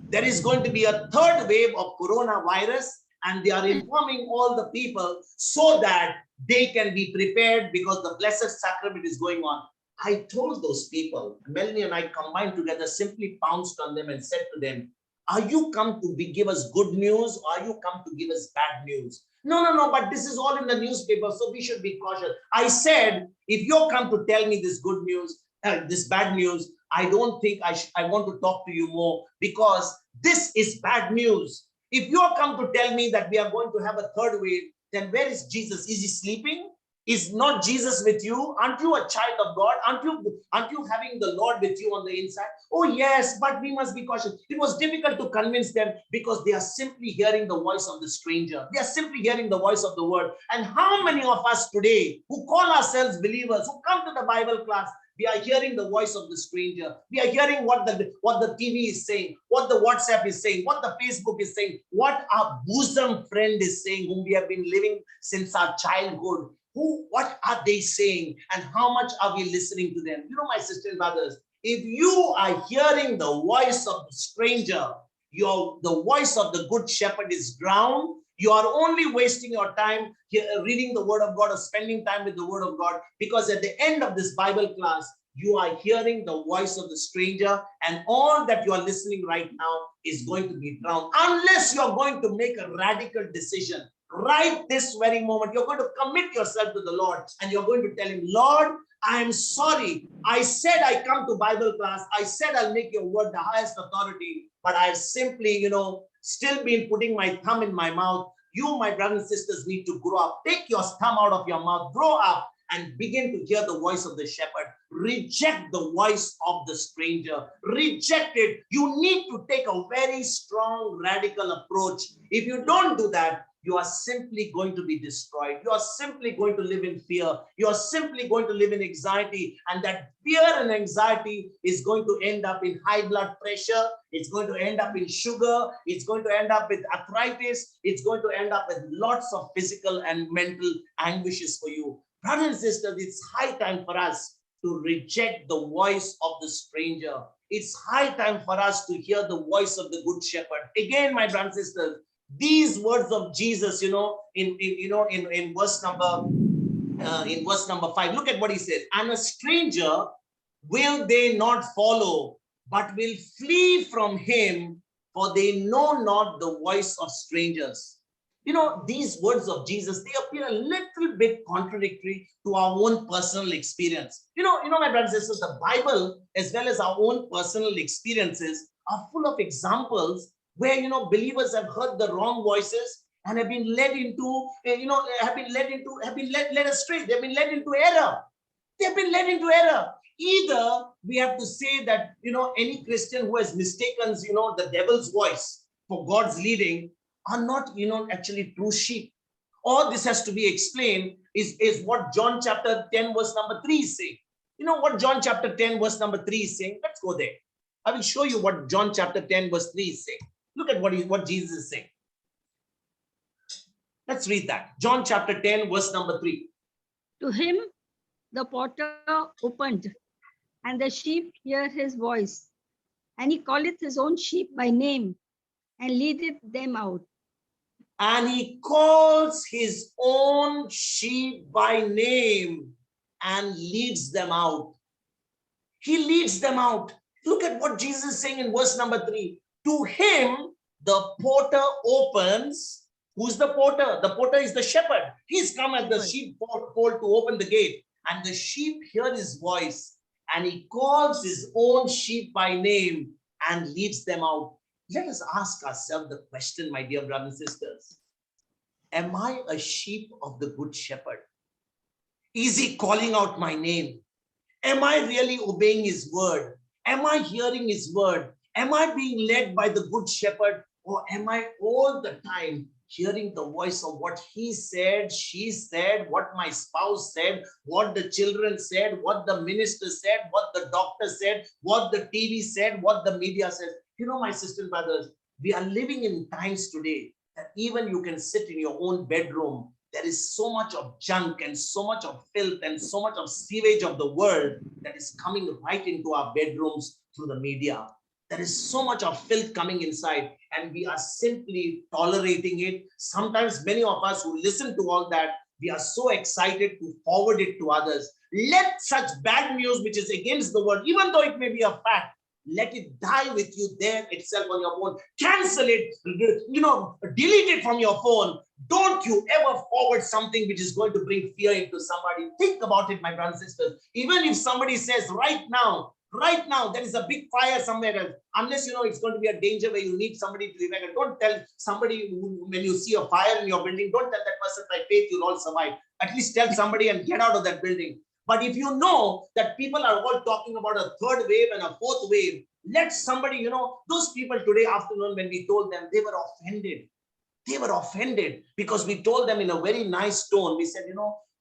A: There is going to be a third wave of coronavirus, and they are informing all the people so that they can be prepared, because the Blessed Sacrament is going on. I told those people, Melanie and I combined together, simply pounced on them and said to them, are you come to give us good news, or are you come to give us bad news? No, but this is all in the newspaper, so we should be cautious. I said, if you come to tell me this good news, this bad news, I don't think I want to talk to you more, because this is bad news. If you come to tell me that we are going to have a third wave, then where is Jesus? Is he sleeping? Is not Jesus with you? Aren't you a child of God? Aren't you having the Lord with you on the inside? Oh yes, but we must be cautious. It was difficult to convince them, because they are simply hearing the voice of the stranger. They are simply hearing the voice of the word. And how many of us today who call ourselves believers, who come to the Bible class, We are hearing the voice of the stranger. We are hearing what the TV is saying, what the WhatsApp is saying, what the Facebook is saying, what our bosom friend is saying, whom we have been living since our childhood. What are they saying, and how much are we listening to them? My sisters and brothers, if you are hearing the voice of the stranger, the voice of the good shepherd is drowned. You are only wasting your time reading the word of God or spending time with the word of God, because at the end of this Bible class, you are hearing the voice of the stranger, and all that you are listening right now is going to be drowned, unless you're going to make a radical decision. Right this very moment, you're going to commit yourself to the Lord, and you're going to tell him, Lord, I am sorry. I said I come to Bible class. I said I'll make your word the highest authority, but I've simply, still been putting my thumb in my mouth. You, my brothers and sisters, need to grow up. Take your thumb out of your mouth, grow up, and begin to hear the voice of the shepherd. Reject the voice of the stranger. Reject it. You need to take a very strong, radical approach. If you don't do that, you are simply going to be destroyed. You are simply going to live in fear. You are simply going to live in anxiety. And that fear and anxiety is going to end up in high blood pressure. It's going to end up in sugar. It's going to end up with arthritis. It's going to end up with lots of physical and mental anguishes for you. Brothers and sisters, it's high time for us to reject the voice of the stranger. It's high time for us to hear the voice of the good shepherd. Again, my brothers and sisters, these words of Jesus, in verse number 5, look at what he says. And a stranger will they not follow, but will flee from him, for they know not the voice of strangers. These words of Jesus, they appear a little bit contradictory to our own personal experience. My brothers and sisters, the Bible, as well as our own personal experiences, are full of examples where, believers have heard the wrong voices and have been led into, have been led astray. They've been led into error. They've been led into error. Either we have to say that, any Christian who has mistaken, the devil's voice for God's leading are not, actually true sheep. Or this has to be explained is what John chapter 10 verse number 3 is saying. What John chapter 10 verse number 3 is saying? Let's go there. I will show you what John chapter 10 verse 3 is saying. Look at what Jesus is saying. Let's read that. John chapter 10 verse number 3.
C: To him the porter opened, and the sheep hear his voice, and he calleth his own sheep by name, and leadeth them out.
A: And he calls his own sheep by name and leads them out. He leads them out. Look at what Jesus is saying in verse number 3. To him, the porter opens. Who's the porter? The porter is the shepherd. He's come at the sheepfold to open the gate. And the sheep hear his voice. And he calls his own sheep by name and leads them out. Let us ask ourselves the question, my dear brothers and sisters. Am I a sheep of the good shepherd? Is he calling out my name? Am I really obeying his word? Am I hearing his word? Am I being led by the good shepherd? Or am I all the time hearing the voice of what he said, she said, what my spouse said, what the children said, what the minister said, what the doctor said, what the TV said, what the media says? My sisters and brothers, we are living in times today that even you can sit in your own bedroom. There is so much of junk and so much of filth and so much of sewage of the world that is coming right into our bedrooms through the media. There is so much of filth coming inside, and we are simply tolerating it. Sometimes many of us who listen to all that, we are so excited to forward it to others. Let such bad news, which is against the word, even though it may be a fact, let it die with you there itself on your phone. Cancel it, delete it from your phone. Don't you ever forward something which is going to bring fear into somebody. Think about it, my brothers and sisters. Even if somebody says right now, there is a big fire somewhere else, unless it's going to be a danger where you need somebody to evacuate. Don't tell somebody when you see a fire in your building, don't tell that person by faith you'll all survive. At least tell somebody and get out of that building. But if you know that people are all talking about a third wave and a fourth wave, let somebody, those people today afternoon when we told them, they were offended. They were offended because we told them in a very nice tone. We said,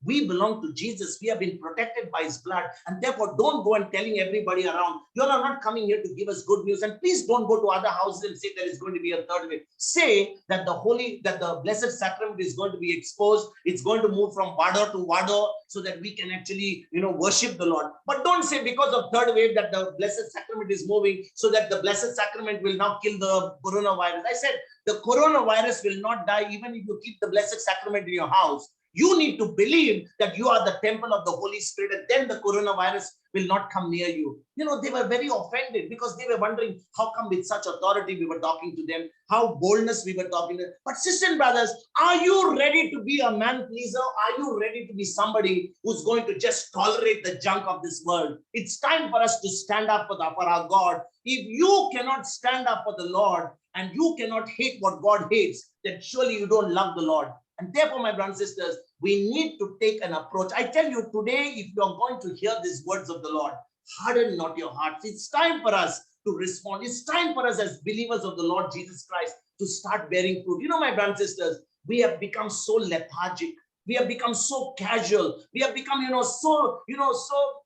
A: We belong to Jesus. We have been protected by his blood. And therefore, don't go and telling everybody around, you are not coming here to give us good news. And please don't go to other houses and say there is going to be a third wave. Say that the blessed sacrament is going to be exposed. It's going to move from Vado to Vado so that we can actually, worship the Lord. But don't say because of third wave that the blessed sacrament is moving so that the blessed sacrament will now kill the coronavirus. I said the coronavirus will not die even if you keep the blessed sacrament in your house. You need to believe that you are the temple of the Holy Spirit, and then the coronavirus will not come near you. They were very offended because they were wondering how come with such authority we were talking to them, how boldness we were talking to them. But sisters and brothers, are you ready to be a man pleaser? Are you ready to be somebody who's going to just tolerate the junk of this world? It's time for us to stand up for our God. If you cannot stand up for the Lord and you cannot hate what God hates, then surely you don't love the Lord. And therefore, my brothers and sisters, we need to take an approach. I tell you today, if you are going to hear these words of the Lord, harden not your hearts. It's time for us to respond. It's time for us as believers of the Lord Jesus Christ to start bearing fruit. My brothers and sisters, we have become so lethargic. We have become so casual. We have become, so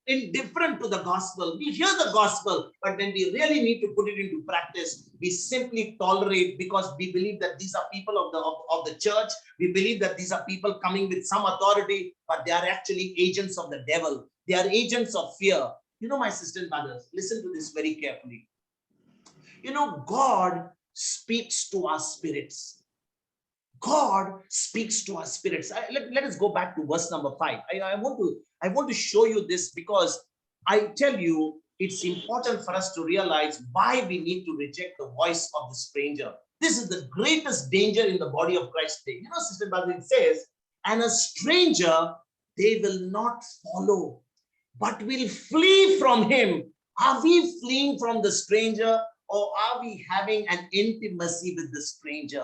A: indifferent to the gospel. We hear the gospel, but when we really need to put it into practice, we simply tolerate because we believe that these are people of the church. We believe that these are people coming with some authority, but they are actually agents of the devil. They are agents of fear. My sisters and brothers, listen to this very carefully. God speaks to our spirits. God speaks to our spirits. Let us go back to verse number 5. I want to show you this because I tell you it's important for us to realize why we need to reject the voice of the stranger. This is the greatest danger in the body of Christ today. Sister Brother, it says, and a stranger they will not follow, but will flee from him. Are we fleeing from the stranger, or are we having an intimacy with the stranger?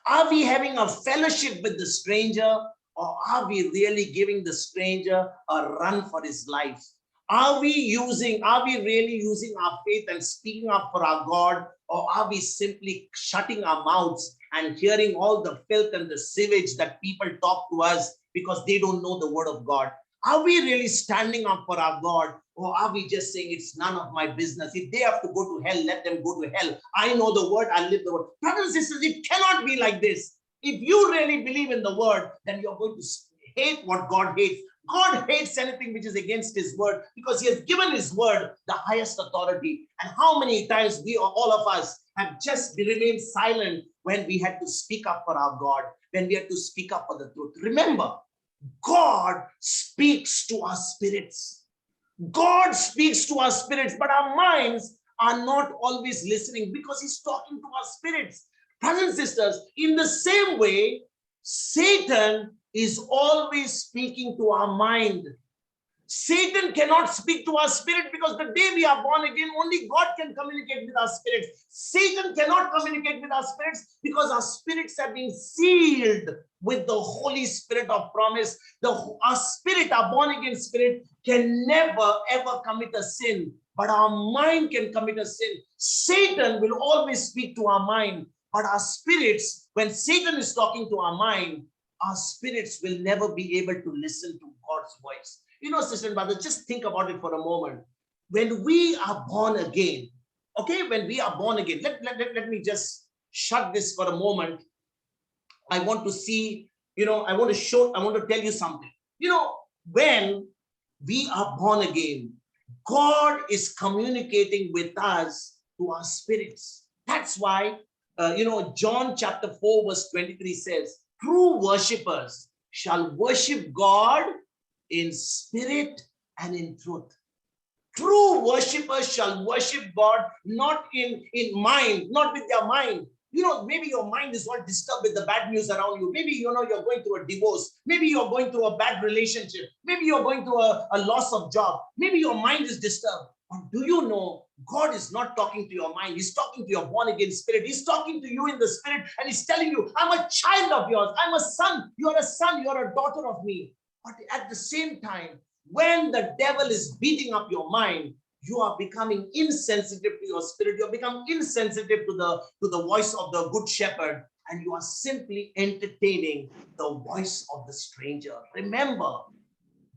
A: Are we having a fellowship with the stranger, or are we really giving the stranger a run for his life? Are we really using our faith and speaking up for our God, or are we simply shutting our mouths and hearing all the filth and the sewage that people talk to us because they don't know the word of God? Are we really standing up for our God, or are we just saying it's none of my business? If they have to go to hell, let them go to hell. I know the word, I live the word. Brothers and sisters, it cannot be like this. If you really believe in the word, then you're going to hate what God hates. God hates anything which is against his word because he has given his word the highest authority. And how many times all of us have just remained silent when we had to speak up for our God, when we had to speak up for the truth. Remember, God speaks to our spirits. God speaks to our spirits, but our minds are not always listening because he's talking to our spirits. Brothers and sisters, in the same way, Satan is always speaking to our mind. Satan cannot speak to our spirit because the day we are born again, only God can communicate with our spirits. Satan cannot communicate with our spirits because our spirits have been sealed with the Holy Spirit of promise. Our spirit, our born again spirit, can never ever commit a sin, but our mind can commit a sin. Satan will always speak to our mind, but our spirits, when Satan is talking to our mind, our spirits will never be able to listen to God's voice. Sister and brother, just think about it for a moment. When we are born again, when we are born again, let me just shut this for a moment. I want to see, I want to tell you something. When we are born again, God is communicating with us to our spirits. That's why, John chapter 4, verse 23 says, true worshippers shall worship God in spirit and in truth. True worshippers shall worship God not in mind, not with their mind. Maybe your mind is all disturbed with the bad news around you. Maybe, you're going through a divorce. Maybe you're going through a bad relationship. Maybe you're going through a loss of job. Maybe your mind is disturbed. But do you know God is not talking to your mind? He's talking to your born again spirit. He's talking to you in the spirit and he's telling you, I'm a child of yours. I'm a son. You're a son. You're a daughter of me. But at the same time, when the devil is beating up your mind, you are becoming insensitive to your spirit. You have become insensitive to the voice of the good shepherd, and you are simply entertaining the voice of the stranger. Remember,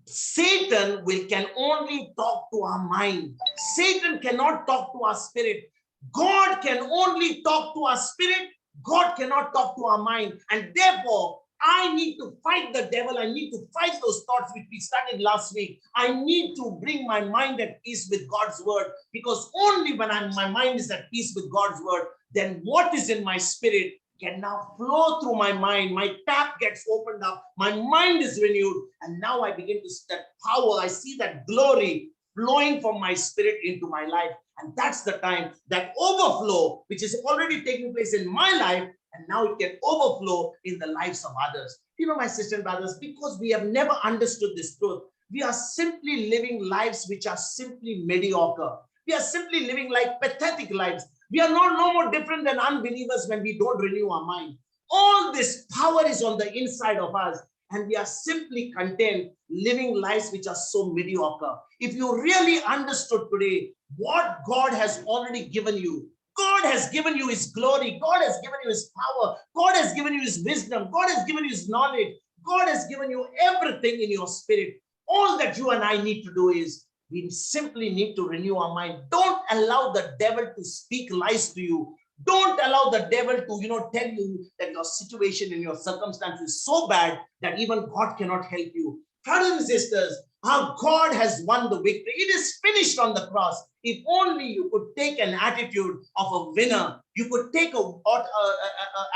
A: Satan can only talk to our mind. Satan cannot talk to our spirit. God can only talk to our spirit. God cannot talk to our mind. And therefore, I need to fight the devil. I need to fight those thoughts which we started last week. I need to bring my mind at peace with God's word, because only when my mind is at peace with God's word, then what is in my spirit can now flow through my mind. My tap gets opened up. My mind is renewed. And now I begin to see that power. I see that glory flowing from my spirit into my life. And that's the time, that overflow, which is already taking place in my life, and now it can overflow in the lives of others. You know, my sisters and brothers, because we have never understood this truth, we are simply living lives which are simply mediocre. We are simply living like pathetic lives. We are no more different than unbelievers when we don't renew our mind. All this power is on the inside of us, and we are simply content living lives which are so mediocre. If you really understood today what God has already given you, God has given you his glory, God has given you his power, God has given you his wisdom, God has given you his knowledge, God has given you everything in your spirit. All that you and I need to do is, we simply need to renew our mind. Don't allow the devil to speak lies to you. Don't allow the devil to, tell you that your situation and your circumstance is so bad that even God cannot help you. Brothers and sisters, our God has won the victory. It is finished on the cross. If only you could take an attitude of a winner. You could take an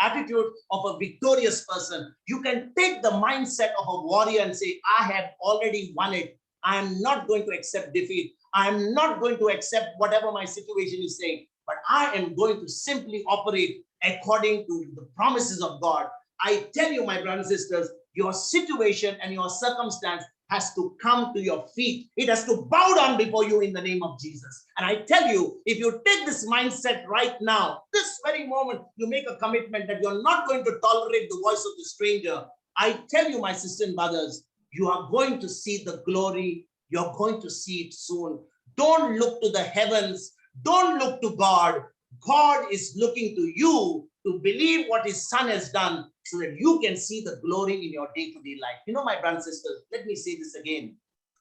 A: attitude of a victorious person. You can take the mindset of a warrior and say, I have already won it. I am not going to accept defeat. I am not going to accept whatever my situation is saying, but I am going to simply operate according to the promises of God. I tell you, my brothers and sisters, your situation and your circumstance has to come to your feet. It has to bow down before you in the name of Jesus. And I tell you, if you take this mindset right now, this very moment, you make a commitment that you're not going to tolerate the voice of the stranger. I tell you, my sisters and brothers, you are going to see the glory. You're going to see it soon. Don't look to the heavens. Don't look to God. God is looking to you to believe what his son has done so that you can see the glory in your day-to-day life. You know, my brothers and sisters, let me say this again.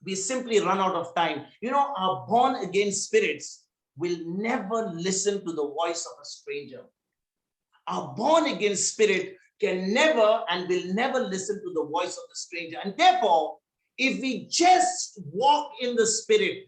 A: We simply run out of time. You know, our born-again spirits will never listen to the voice of a stranger. Our born-again spirit can never and will never listen to the voice of the stranger. And therefore, if we just walk in the spirit,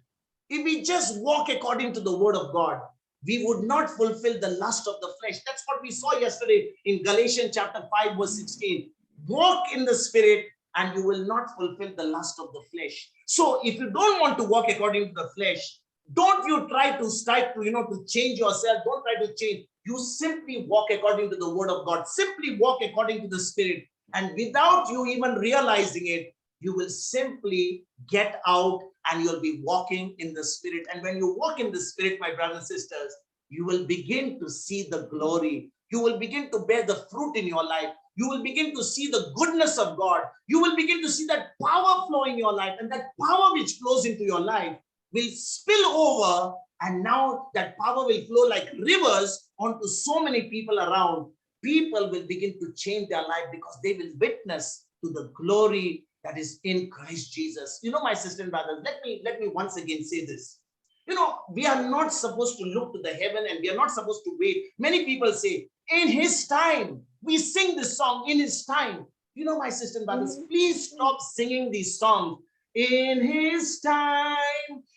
A: if we just walk according to the word of God, we would not fulfill the lust of the flesh. That's what we saw yesterday in Galatians chapter 5, verse 16. Walk in the spirit and you will not fulfill the lust of the flesh. So if you don't want to walk according to the flesh, don't you try to start to change yourself. Don't try to change. You simply walk according to the word of God. Simply walk according to the spirit. And without you even realizing it, you will simply get out and you'll be walking in the spirit. And when you walk in the spirit, my brothers and sisters, you will begin to see the glory. You will begin to bear the fruit in your life. You will begin to see the goodness of God. You will begin to see that power flow in your life, and that power which flows into your life will spill over. And now that power will flow like rivers onto so many people around. People will begin to change their life because they will witness to the glory that is in Christ Jesus. You know, my sister and brothers, let me once again say this. You know, we are not supposed to look to the heaven and we are not supposed to wait. Many people say, in his time, we sing this song, in his time. You know, my sister and brothers, please stop singing these songs. In his time,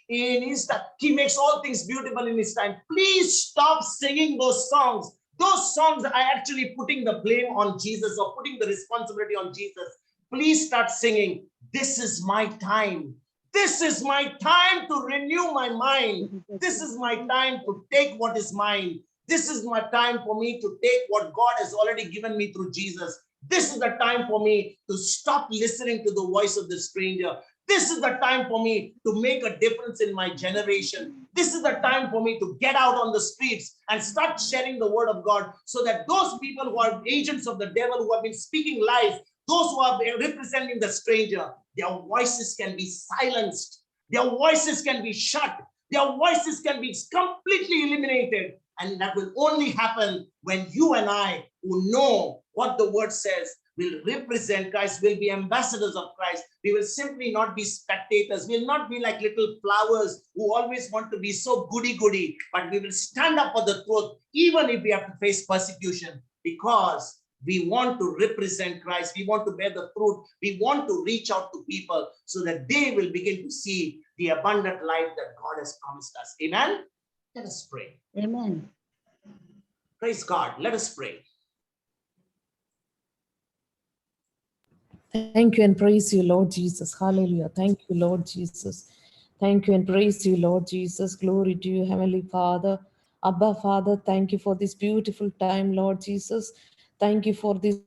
A: in his time. He makes all things beautiful in his time. Please stop singing those songs. Those songs are actually putting the blame on Jesus or putting the responsibility on Jesus. Please start singing, this is my time. This is my time to renew my mind. This is my time to take what is mine. This is my time for me to take what God has already given me through Jesus. This is the time for me to stop listening to the voice of the stranger. This is the time for me to make a difference in my generation. This is the time for me to get out on the streets and start sharing the word of God so that those people who are agents of the devil, who have been speaking lies, those who are representing the stranger, their voices can be silenced. Their voices can be shut. Their voices can be completely eliminated. And that will only happen when you and I, who know what the word says, will represent Christ, will be ambassadors of Christ. We will simply not be spectators. We will not be like little flowers who always want to be so goody-goody, but we will stand up for the truth, even if we have to face persecution, because we want to represent Christ. We want to bear the fruit. We want to reach out to people so that they will begin to see the abundant life that God has promised us. Amen. Let us pray.
C: Amen.
A: Praise God. Let us pray.
D: Thank you and praise you, Lord Jesus. Hallelujah. Thank you, Lord Jesus. Thank you and praise you, Lord Jesus. Glory to you, Heavenly Father. Abba, Father, thank you for this beautiful time, Lord Jesus. Thank you for these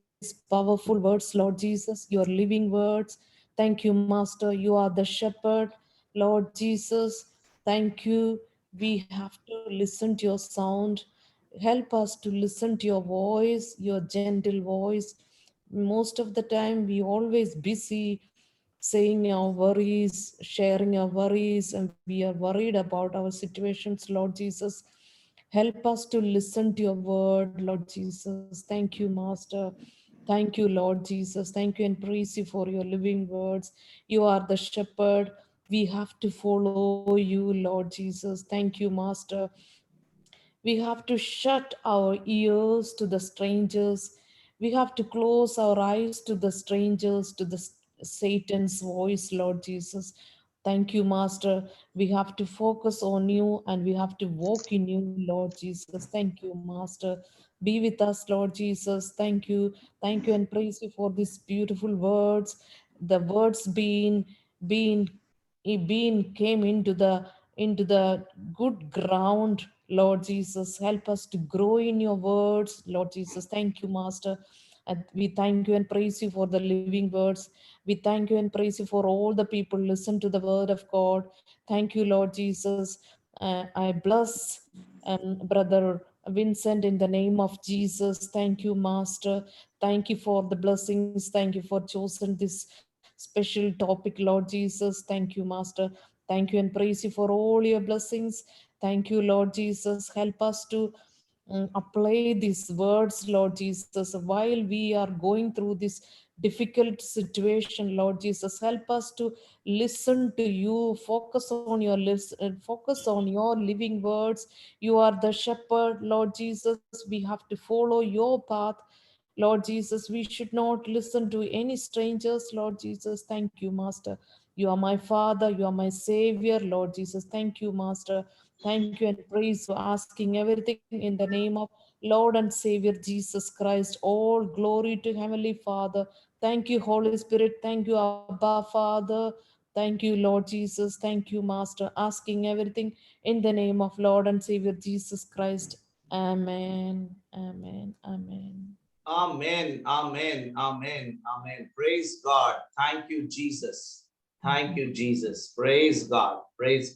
D: powerful words, Lord Jesus, your living words. Thank you, Master. You are the shepherd, Lord Jesus. Thank you. We have to listen to your sound. Help us to listen to your voice, your gentle voice. Most of the time we always busy saying our worries, sharing our worries, and we are worried about our situations. Lord Jesus, help us to listen to your word, Lord Jesus. Thank you, Master. Thank you, Lord Jesus. Thank you and praise you for your living words. You are the shepherd. We have to follow you, Lord Jesus. Thank you, Master. We have to shut our ears to the strangers. We have to close our eyes to the strangers, to the Satan's voice, Lord Jesus. Thank you, Master. We have to focus on you and we have to walk in you, Lord Jesus. Thank you, Master. Be with us, Lord Jesus. Thank you. Thank you and praise you for these beautiful words. The words being came into the good ground, Lord Jesus. Help us to grow in your words, Lord Jesus. Thank you, Master. And we thank you and praise you for the living words. We thank you and praise you for all the people listen to the word of God. Thank you, Lord Jesus. I bless Brother Vincent in the name of Jesus. Thank you, Master. Thank you for the blessings. Thank you for choosing this special topic, Lord Jesus. Thank you, Master. Thank you and praise you for all your blessings. Thank you, Lord Jesus. Help us to apply these words, Lord Jesus, while we are going through this difficult situation, Lord Jesus. Help us to listen to you, focus on your living words. You are the shepherd, Lord Jesus. We have to follow your path, Lord Jesus. We should not listen to any strangers, Lord Jesus. Thank you, Master. You are my Father, you are my Savior, Lord Jesus. Thank you, Master. Thank you and praise you, asking everything in the name of Lord and Savior Jesus Christ. All glory to Heavenly Father. Thank you, Holy Spirit. Thank you, Abba Father. Thank you, Lord Jesus. Thank you, Master. Asking everything in the name of Lord and Savior Jesus Christ. Amen. Amen. Amen.
A: Amen. Amen. Amen. Amen. Praise God. Thank you, Jesus. Thank you, Jesus. Praise God. Praise